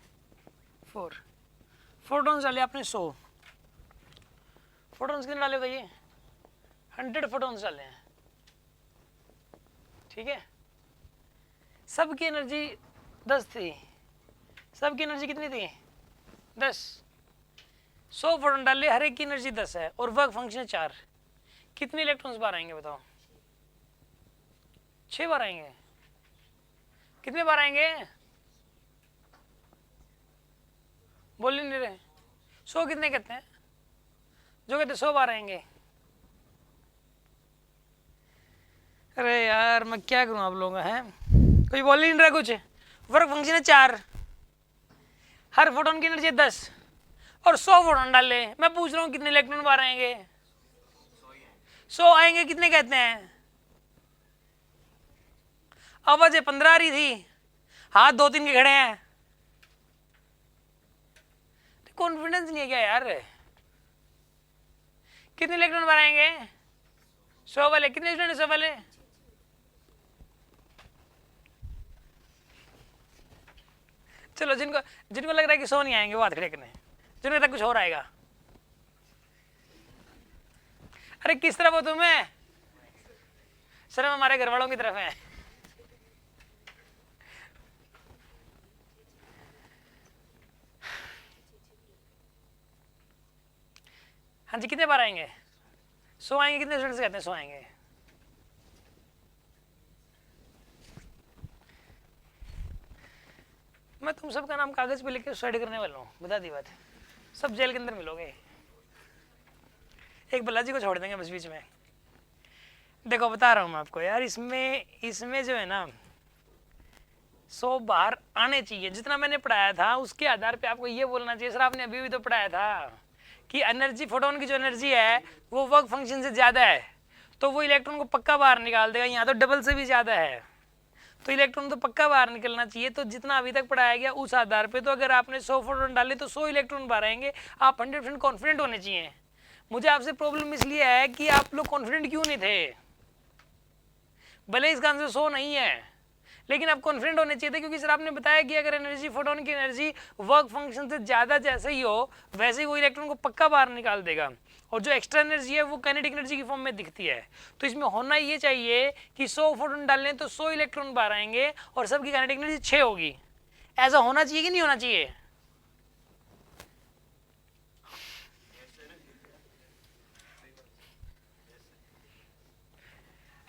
Speaker 1: फोटॉन्स डाले आपने 100, फोटॉन्स कितने डाले बताइए? 100 फोटॉन्स डाले हैं, ठीक है। सबकी एनर्जी 10 थी, सबकी एनर्जी कितनी थी? 10। 100 फोटॉन डाले, हर एक की एनर्जी 10 है और वर्क फंक्शन है 4। कितने इलेक्ट्रॉन्स बाहर आएंगे बताओ? 6 बार आएंगे। कितने बार आएंगे? बोल नहीं रहे। 100 कितने कहते हैं? जो कहते 100 बार आएंगे। अरे यार मैं क्या करूं आप लोगों का, है कोई बोल नहीं रहा कुछ। वर्क फंक्शन है 4, हर फोटोन की एनर्जी 10 और 100 फोटोन डाले। मैं पूछ रहा हूँ कितने इलेक्ट्रॉन बाहर आएंगे? 100 आएंगे। कितने कहते हैं? आवाज 15 आ रही थी, हाथ 2-3 के खड़े हैं। कॉन्फिडेंस नहीं है क्या यार? कितने इलेक्ट्रॉन बाहर आएंगे? 100 वाले। कितने स्टूडेंट? 100 वाले। चलो जिनको जिनको लग रहा है कि 100 नहीं आएंगे वो हाथ खड़े करने, जिनको लगता है कुछ और आएगा। अरे किस तरफ हो तुम्हें? सर हम हमारे घर वालों की तरफ हैं। हाँ जी कितने बार आएंगे? 100 आएंगे। कितने स्टूडेंट्स कहते हैं 100 आएंगे? मैं तुम सबका नाम कागज पे लिख के सुसाइड करने वाला हूँ, बता दी बात। सब जेल के अंदर मिलोगे, एक बल्ला जी को छोड़ देंगे बस बीच में। देखो बता रहा हूँ मैं आपको यार, इसमें जो है ना 100 बाहर आने चाहिए। जितना मैंने पढ़ाया था उसके आधार पे आपको ये बोलना चाहिए। सर आपने अभी भी तो पढ़ाया था कि एनर्जी, फोटोन की जो एनर्जी है वो वर्क फंक्शन से ज़्यादा है तो वो इलेक्ट्रॉन को पक्का बाहर निकाल देगा। यहाँ तो डबल से भी ज़्यादा है तो इलेक्ट्रॉन तो पक्का बाहर निकलना चाहिए। तो जितना अभी तक पढ़ाया गया उस आधार पे तो अगर आपने 100 फोटोन डाले तो 100 इलेक्ट्रॉन बाहर आएंगे। आप 100% कॉन्फिडेंट होने चाहिए। मुझे आपसे प्रॉब्लम इसलिए है कि आप लोग कॉन्फिडेंट क्यों नहीं थे। भले इसका आंसर 100 नहीं है लेकिन आप कॉन्फिडेंट होने चाहिए थे, क्योंकि सर आपने बताया कि अगर एनर्जी, फोटोन की एनर्जी वर्क फंक्शन से ज़्यादा जैसे ही हो वैसे ही वो इलेक्ट्रॉन को पक्का बाहर निकाल देगा और जो एक्स्ट्रा एनर्जी है वो काइनेटिक एनर्जी की फॉर्म में दिखती है। तो इसमें होना ये चाहिए कि 100 फोटोन डालें तो 100 इलेक्ट्रॉन बाहर आएंगे और सबकी काइनेटिक एनर्जी 6 होगी। ऐसा होना चाहिए कि नहीं होना चाहिए?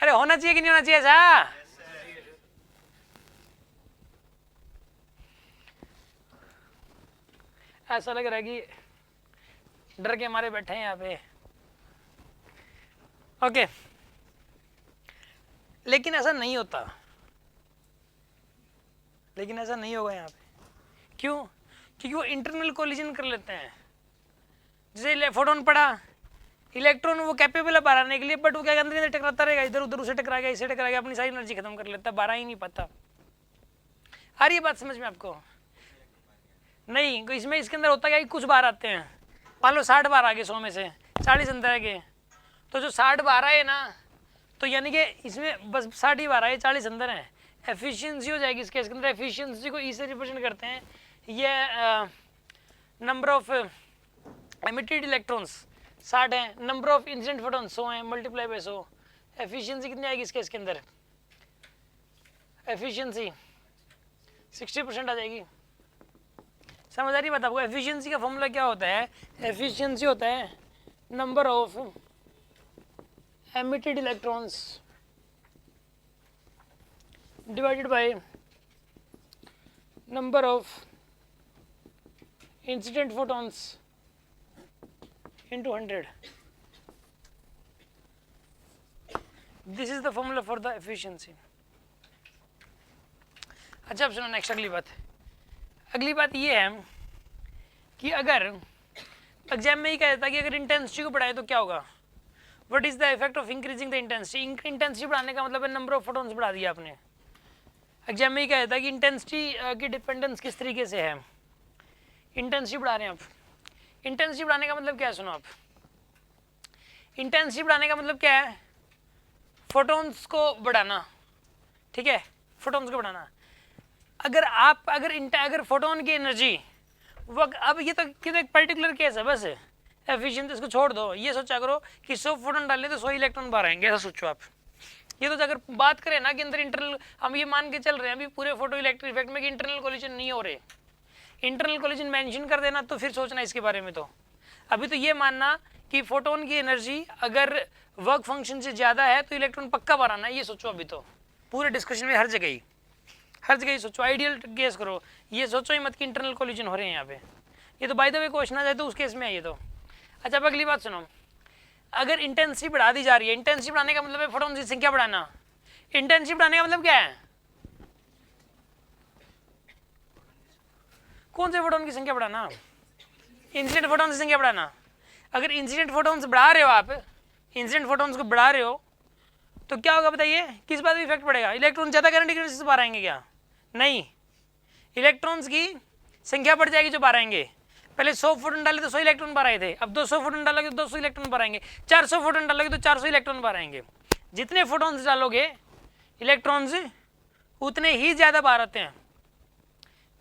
Speaker 1: अरे होना चाहिए कि नहीं होना चाहिए ऐसा? ऐसा लग रहा है कि डर के मारे बैठे हैं यहाँ पे। ओके, लेकिन ऐसा नहीं होता, लेकिन ऐसा नहीं होगा यहाँ पे। क्यों? क्योंकि वो इंटरनल कोलिजन कर लेते हैं। जैसे फोटोन पड़ा, इलेक्ट्रॉन वो कैपेबल है बाहर आने के लिए, बट वो क्या अंदर टकराता रहेगा, इधर उधर उसे टकरा गया, इसे टकरा गया, अपनी सारी एनर्जी खत्म कर लेता है, बाहर ही नहीं पाता। आ रही है बात समझ में आपको? नहीं, इसमें इसके अंदर होता क्या कि कुछ बार आते हैं। मान लो 60 बार आ गए, 100 में से 40 अंदर आ गए, तो जो 60 बार आए ना तो यानी कि इसमें बस 60 ही बार आए, 40 अंदर हैं। एफिशिएंसी हो जाएगी इसके अंदर। एफिशिएंसी को ई से रिप्रेजेंट करते हैं, ये नंबर ऑफ एमिटेड इलेक्ट्रॉन्स 60 हैं, नंबर ऑफ इंसिडेंट फोटॉन 100 हैं, मल्टीप्लाई बाय 100। एफिशिएंसी कितनी आएगी इसके अंदर? एफिशिएंसी 60% आ जाएगी। समझ आ रही बात आपको? एफिशिएंसी का फॉर्मूला क्या होता है? एफिशिएंसी होता है number of emitted electrons divided by number of incident photons into 100. This is the formula for the efficiency. अच्छा अब सुनो नेक्स्ट अगली बात। अगली बात ये है कि अगर एग्जाम में ही कह देता कि अगर इंटेंसिटी को बढ़ाए तो क्या होगा? What is the effect of increasing the intensity? Intensity बढ़ाने का मतलब है नंबर ऑफ फोटॉन्स बढ़ा दिया आपने। एग्जाम में ही कह देता कि इंटेंसिटी की डिपेंडेंस किस तरीके से है। इंटेंसिटी बढ़ा रहे हैं आप, इंटेंसिटी बढ़ाने का मतलब क्या है, सुनो आप, इंटेंसिटी बढ़ाने का मतलब क्या है, फोटॉन्स को बढ़ाना, ठीक है, फोटॉन्स को बढ़ाना। अगर फोटोन की एनर्जी वो, अब ये तो एक पर्टिकुलर केस है बस, एफिशिएंट, इसको छोड़ दो। ये सोचा करो कि 100 फोटोन डालने तो 100 इलेक्ट्रॉन बाहर आएंगे, ऐसा सोचो आप। ये तो अगर बात करें ना कि अंदर इंटरनल, हम ये मान के चल रहे हैं अभी पूरे फोटो इलेक्ट्रिक इफेक्ट में कि इंटरनल कोलिजन नहीं हो रहे, इंटरनल कोलिजन मेंशन कर देना तो फिर सोचना इसके बारे में। तो अभी तो ये मानना कि फोटोन की एनर्जी अगर वर्क फंक्शन से ज़्यादा है तो इलेक्ट्रॉन पक्का बाहर आना है, ये सोचो। अभी तो पूरे डिस्कशन में हर जगह ही सोचो, आइडियल केस करो, ये सोचो ही मत कि इंटरनल कोलिजन हो रहे हैं यहाँ पे। ये तो बाय द वे क्वेश्चन आ जाए तो उस केस में है ये तो। अच्छा, अब अगली बात सुनो, अगर इंटेंसिटी बढ़ा दी जा रही है, इंटेंसिटी बढ़ाने का मतलब है फोटॉन्स की संख्या बढ़ाना। इंटेंसिटी बढ़ाने का मतलब क्या है, कौन से फोटॉन की संख्या बढ़ाना, इंसिडेंट फोटॉन की संख्या बढ़ाना। अगर इंसिडेंट फोटॉन्स बढ़ा रहे हो आप, इंसिडेंट फोटॉन्स को बढ़ा रहे हो तो क्या होगा बताइए, किस बात में इफेक्ट पड़ेगा, इलेक्ट्रॉन ज़्यादा काइनेटिक एनर्जी से बाहर आएंगे क्या, नहीं, इलेक्ट्रॉन्स की संख्या बढ़ जाएगी जो बाहर आएंगे। पहले 100 फोटोन डाले तो 100 इलेक्ट्रॉन बाहर आए थे, अब 200 फोटोन डालोगे तो 200 इलेक्ट्रॉन बाहर आएंगे, 400 फोटोन डालोगे तो 400 इलेक्ट्रॉन बाहर आएंगे। जितने फोटोन्स डालोगे इलेक्ट्रॉन्स उतने ही ज़्यादा बाहर आते हैं,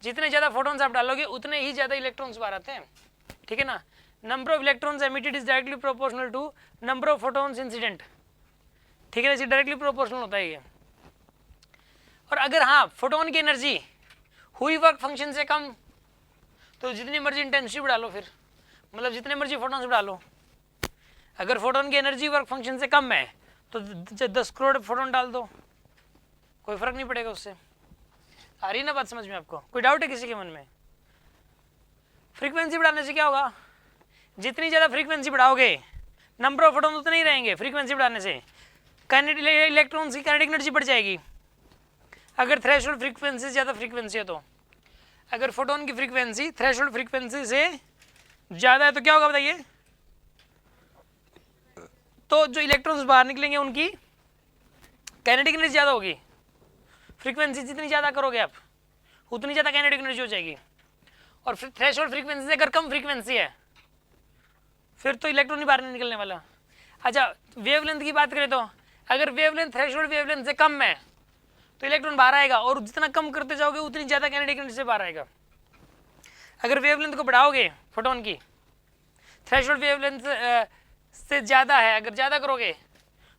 Speaker 1: जितने ज़्यादा फोटोन्स आप डालोगे उतने ही ज़्यादा इलेक्ट्रॉन्स बाहर आते हैं, ठीक है ना। Number of electrons emitted is directly proportional to number of photons incident, ठीक है ना, इसे डायरेक्टली प्रोपोर्शनल होता है ये। और अगर हाँ फोटोन की एनर्जी हुई वर्क फंक्शन से कम तो जितनी मर्जी इंटेंसिटी बढ़ा लो, फिर मतलब जितने मर्जी फोटोन्स बढ़ा लो। अगर फोटोन की एनर्जी वर्क फंक्शन से कम है तो 10 करोड़ फोटोन डाल दो, कोई फर्क नहीं पड़ेगा उससे। आ रही ना बात समझ में आपको, कोई डाउट है किसी के मन में। फ्रीक्वेंसी बढ़ाने से क्या होगा, जितनी ज़्यादा फ्रीक्वेंसी बढ़ाओगे नंबर ऑफ फोटोन उतने ही रहेंगे, फ्रीक्वेंसी बढ़ाने से इलेक्ट्रॉन्स की काइनेटिक एनर्जी बढ़ जाएगी। अगर थ्रेशोल्ड फ्रीक्वेंसी से ज़्यादा फ्रीक्वेंसी है तो, अगर फोटोन की फ्रीक्वेंसी थ्रेशोल्ड फ्रीक्वेंसी से ज़्यादा है तो क्या होगा बताइए, तो जो इलेक्ट्रॉन्स बाहर निकलेंगे उनकी काइनेटिक एनर्जी ज़्यादा होगी। फ्रीक्वेंसी जितनी ज़्यादा करोगे आप उतनी ज़्यादा काइनेटिक एनर्जी हो जाएगी। और फिर थ्रेशोल्ड फ्रीक्वेंसी से अगर कम फ्रीक्वेंसी है फिर तो इलेक्ट्रॉन ही बाहर नहीं निकलने वाला। अच्छा, वेवलेंथ की बात करें तो अगर वेवलेंथ थ्रेशोल्ड वेवलेंथ से कम है तो इलेक्ट्रॉन बाहर आएगा, और जितना कम करते जाओगे उतनी ज़्यादा काइनेटिक एनर्जी से बाहर आएगा। अगर वेवलेंथ को बढ़ाओगे फोटोन की, थ्रेशोल्ड वेवलेंथ से ज़्यादा है, अगर ज़्यादा करोगे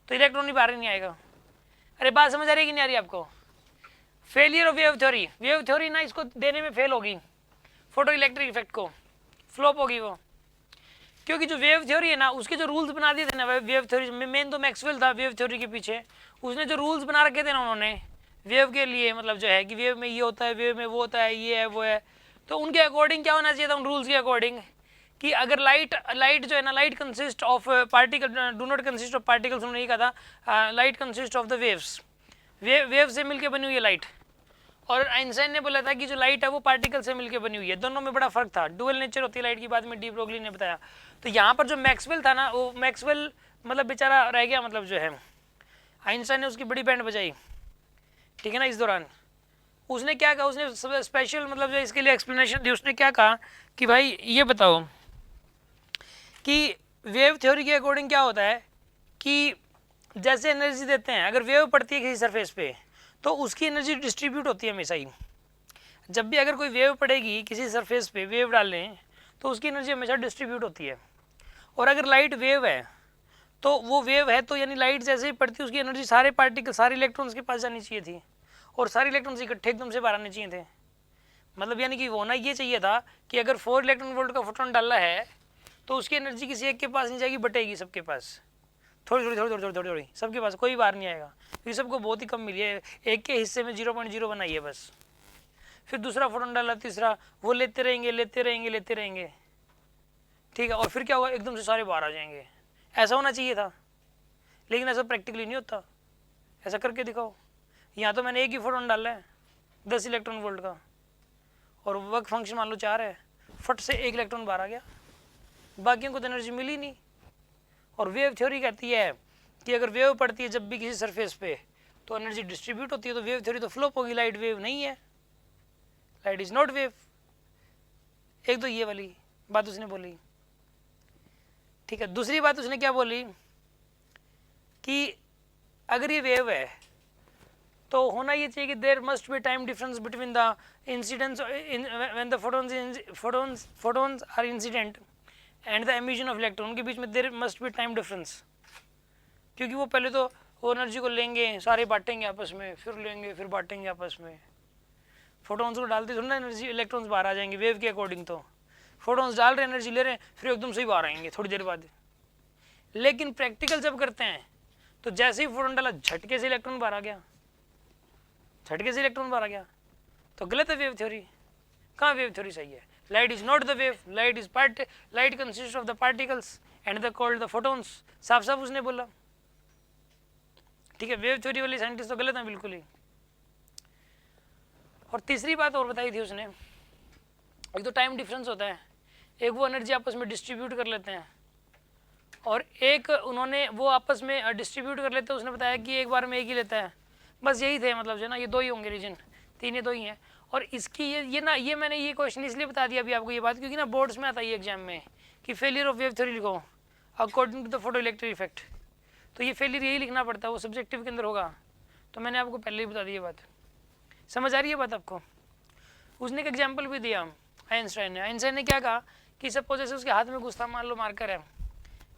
Speaker 1: तो इलेक्ट्रॉन ही बाहर नहीं आएगा। अरे बात समझ आ रही है कि नहीं आ रही आपको। फेलियर ऑफ वेव थ्योरी ना इसको देने में फेल होगी, फोटो इलेक्ट्रिक इफेक्ट को फ्लॉप होगी वो, क्योंकि जो वेव थ्योरी है ना उसके जो रूल्स बना दिए थे ना वेव थ्योरी में, मेन तो मैक्सवेल था वेव थ्योरी के पीछे, उसने जो रूल्स बना रखे थे ना उन्होंने वेव के लिए, मतलब जो है कि वेव में ये होता है, वेव में वो होता है, ये है वो है, तो उनके अकॉर्डिंग क्या होना चाहिए था उन रूल्स के अकॉर्डिंग कि अगर लाइट जो है ना, light consist of particle, do not consist of particles, उन्होंने ये कहा था light consist of the waves, wave से मिलकर बनी हुई है लाइट। और आइंस्टाइन ने बोला था कि जो लाइट है वो पार्टिकल से मिलकर बनी हुई है। दोनों में बड़ा फर्क था, डुअल नेचर होती है लाइट की, बाद में डी ब्रोगली ने बताया। तो यहाँ पर जो मैक्सवेल था ना, वो मैक्सवेल मतलब बेचारा रह गया, मतलब जो है आइंस्टाइन ने उसकी बड़ी बैंड बजाई, ठीक है ना। इस दौरान उसने क्या कहा, उसने स्पेशल मतलब जो इसके लिए एक्सप्लेनेशन दी। उसने क्या कहा कि भाई ये बताओ कि वेव थ्योरी के अकॉर्डिंग क्या होता है कि जैसे एनर्जी देते हैं, अगर वेव पड़ती है किसी सरफेस पे तो उसकी एनर्जी डिस्ट्रीब्यूट होती है हमेशा ही। जब भी अगर कोई वेव पड़ेगी किसी सरफेस पे, वेव डालें तो उसकी एनर्जी हमेशा डिस्ट्रीब्यूट होती है। और अगर लाइट वेव है तो वो वेव है तो यानी लाइट जैसे ही पड़ती है उसकी एनर्जी सारे पार्टिकल, सारे इलेक्ट्रॉन्स के पास जानी चाहिए थी, और सारे इलेक्ट्रॉन्स इकट्ठे एकदम से बाहर आने चाहिए थे। मतलब यानी कि होना ये चाहिए था कि अगर 4 इलेक्ट्रॉन वोल्ट का फोटोन डाला है तो उसकी एनर्जी किसी एक के पास नहीं जाएगी, बटेगी सबके पास, थोड़ी थोड़ी सबके पास, कोई बाहर नहीं आएगा क्योंकि सबको बहुत ही कम मिली है। एक के हिस्से में 0.0 बनाई है बस। फिर दूसरा फोटोन डाला, तीसरा, वो लेते रहेंगे, ठीक है। और फिर क्या होगा, एकदम से सारे बाहर आ जाएंगे। ऐसा होना चाहिए था, लेकिन ऐसा प्रैक्टिकली नहीं होता। ऐसा करके दिखाओ। यहाँ तो मैंने एक ही फोटोन डाला है 10 इलेक्ट्रॉन वोल्ट का, और वर्क फंक्शन मान लो 4 है, फट से 1 इलेक्ट्रॉन बाहर आ गया, बाकियों को तो एनर्जी मिली नहीं। और वेव थ्योरी कहती है कि अगर वेव पड़ती है जब भी किसी सरफेस पे तो एनर्जी डिस्ट्रीब्यूट होती है, तो वेव थ्योरी तो फ्लॉप होगी, लाइट वेव नहीं है, लाइट इज नॉट वेव। एक तो ये वाली बात उसने बोली। ठीक है, दूसरी बात उसने क्या बोली कि अगर ये वेव है तो होना ये चाहिए कि there must be time difference between the incidents when the photons are incident and the emission of electron, उनके बीच में there must be time difference, क्योंकि वो पहले तो वो एनर्जी को लेंगे, सारे बांटेंगे आपस में, फिर लेंगे, फिर बांटेंगे आपस में। फोटोन्स को डालते थोड़ा ना एनर्जी, इलेक्ट्रॉन्स बाहर आ जाएंगे वेव के अकॉर्डिंग। तो फोटोन्स डाल रहे हैं, एनर्जी ले रहे हैं, फिर एकदम से ही बाहर आएंगे थोड़ी देर बाद। लेकिन प्रैक्टिकल जब करते हैं तो जैसे ही फोटोन डाला झटके से इलेक्ट्रॉन बाहर आ गया, झटके से इलेक्ट्रॉन बाहर आ गया, तो गलत है वेव थ्योरी। कहाँ वेव थ्योरी सही है? Light is not the wave, light consist of the particles and the called the photons, साफ साफ उसने बोला। ठीक है, वेव थ्योरी वाले साइंटिस्ट तो गलत है बिल्कुल ही। और तीसरी बात और बताई थी उसने, एक तो टाइम डिफरेंस होता है, एक वो एनर्जी आपस में डिस्ट्रीब्यूट कर लेते हैं, और एक उन्होंने वो आपस में डिस्ट्रीब्यूट कर लेते हैं, उसने बताया कि एक बार में एक ही लेता है। बस यही थे मतलब जो ना, ये दो ही होंगे रीजन, तीन ये दो ही हैं। और इसकी ये मैंने ये क्वेश्चन इसलिए बता दिया अभी आपको ये बात, क्योंकि ना बोर्ड्स में आता है एग्जाम में कि फेलियर ऑफ वेव थ्योरी लिखो according to the photo electric effect, तो ये फेलियर यही लिखना पड़ता है, वो सब्जेक्टिव के अंदर होगा। तो मैंने आपको पहले ही बता दी ये बात, समझ आ रही है बात आपको? उसने एक एग्जाम्पल भी दिया आइंस्टाइन ने क्या कहा कि सपोज जैसे उसके हाथ में गुस्सा मान लो मार्कर है,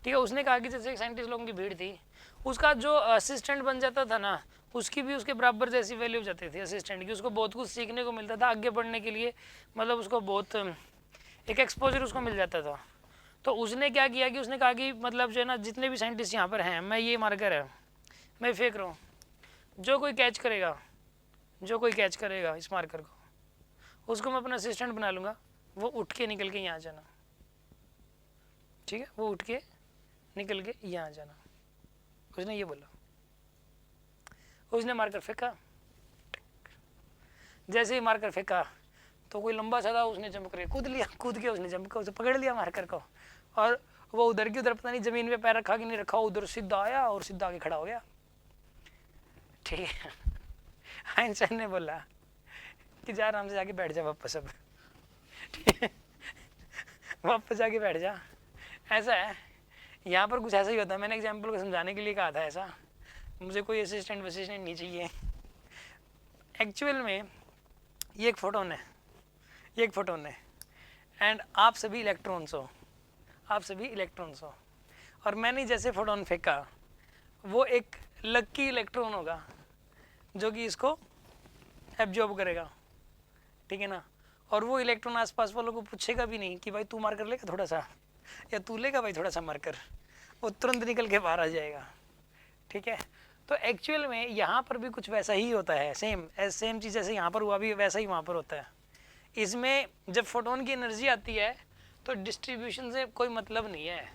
Speaker 1: ठीक है, उसने कहा कि जैसे एक साइंटिस्ट लोगों की भीड़ थी, उसका जो असिस्टेंट बन जाता था ना, उसकी भी उसके बराबर जैसी वैल्यू हो जाती थी असिस्टेंट की, उसको बहुत कुछ सीखने को मिलता था आगे बढ़ने के लिए, मतलब उसको बहुत एक एक्सपोजर उसको मिल जाता था। तो उसने क्या किया कि उसने कहा कि मतलब जो है ना, जितने भी साइंटिस्ट यहाँ पर हैं, मैं ये मार्कर है मैं फेंक रहा हूँ, जो कोई कैच करेगा इस मार्कर को, उसको मैं अपना असिस्टेंट बना लूँगा, वो उठ के निकल के यहाँ जाना। ठीक है, वो उठ के निकल के यहाँ जाना, उसने ये बोला। उसने मार्कर फेंका, जैसे ही मार्कर फेंका तो कोई लंबा सा था, उसने जंप करके कूद के उसने जंप कर उसे पकड़ लिया मार्कर को, और वो उधर की उधर पता नहीं जमीन पे पैर रखा कि नहीं रखा, उधर सीधा आया और सीधा आके खड़ा हो गया। ठीक है, आइंस्टाइन ने बोला कि जा आराम से जाके बैठ जा वापस, अब ठीक है, वापस जाके बैठ जा। ऐसा है यहाँ पर कुछ ऐसा ही होता है, मैंने एग्जाम्पल को समझाने के लिए कहा था ऐसा, मुझे कोई असिस्टेंट नहीं चाहिए। एक्चुअल में ये एक फोटोन है, एंड आप सभी इलेक्ट्रॉन्स हो, और मैंने जैसे फोटोन फेंका, वो एक लकी इलेक्ट्रॉन होगा जो कि इसको एब्जॉर्ब करेगा, ठीक है ना, और वो इलेक्ट्रॉन आसपास वालों को पूछेगा भी नहीं कि भाई तू मार्कर लेगा थोड़ा सा, या तू लेगा भाई थोड़ा सा मार्कर, वो तुरंत निकल के बाहर आ जाएगा। ठीक है, तो एक्चुअल में यहाँ पर भी कुछ वैसा ही होता है, सेम चीज़ जैसे यहाँ पर हुआ भी वैसा ही वहाँ पर होता है। इसमें जब फोटोन की एनर्जी आती है तो डिस्ट्रीब्यूशन से कोई मतलब नहीं है,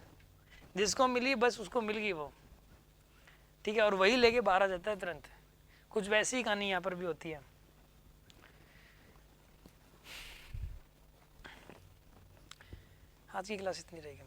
Speaker 1: जिसको मिली बस उसको मिल गई वो, ठीक है, और वही लेके बाहर आ जाता है तुरंत। कुछ वैसी ही कहानी यहाँ पर भी होती है। आज की क्लास इतनी रहेगी।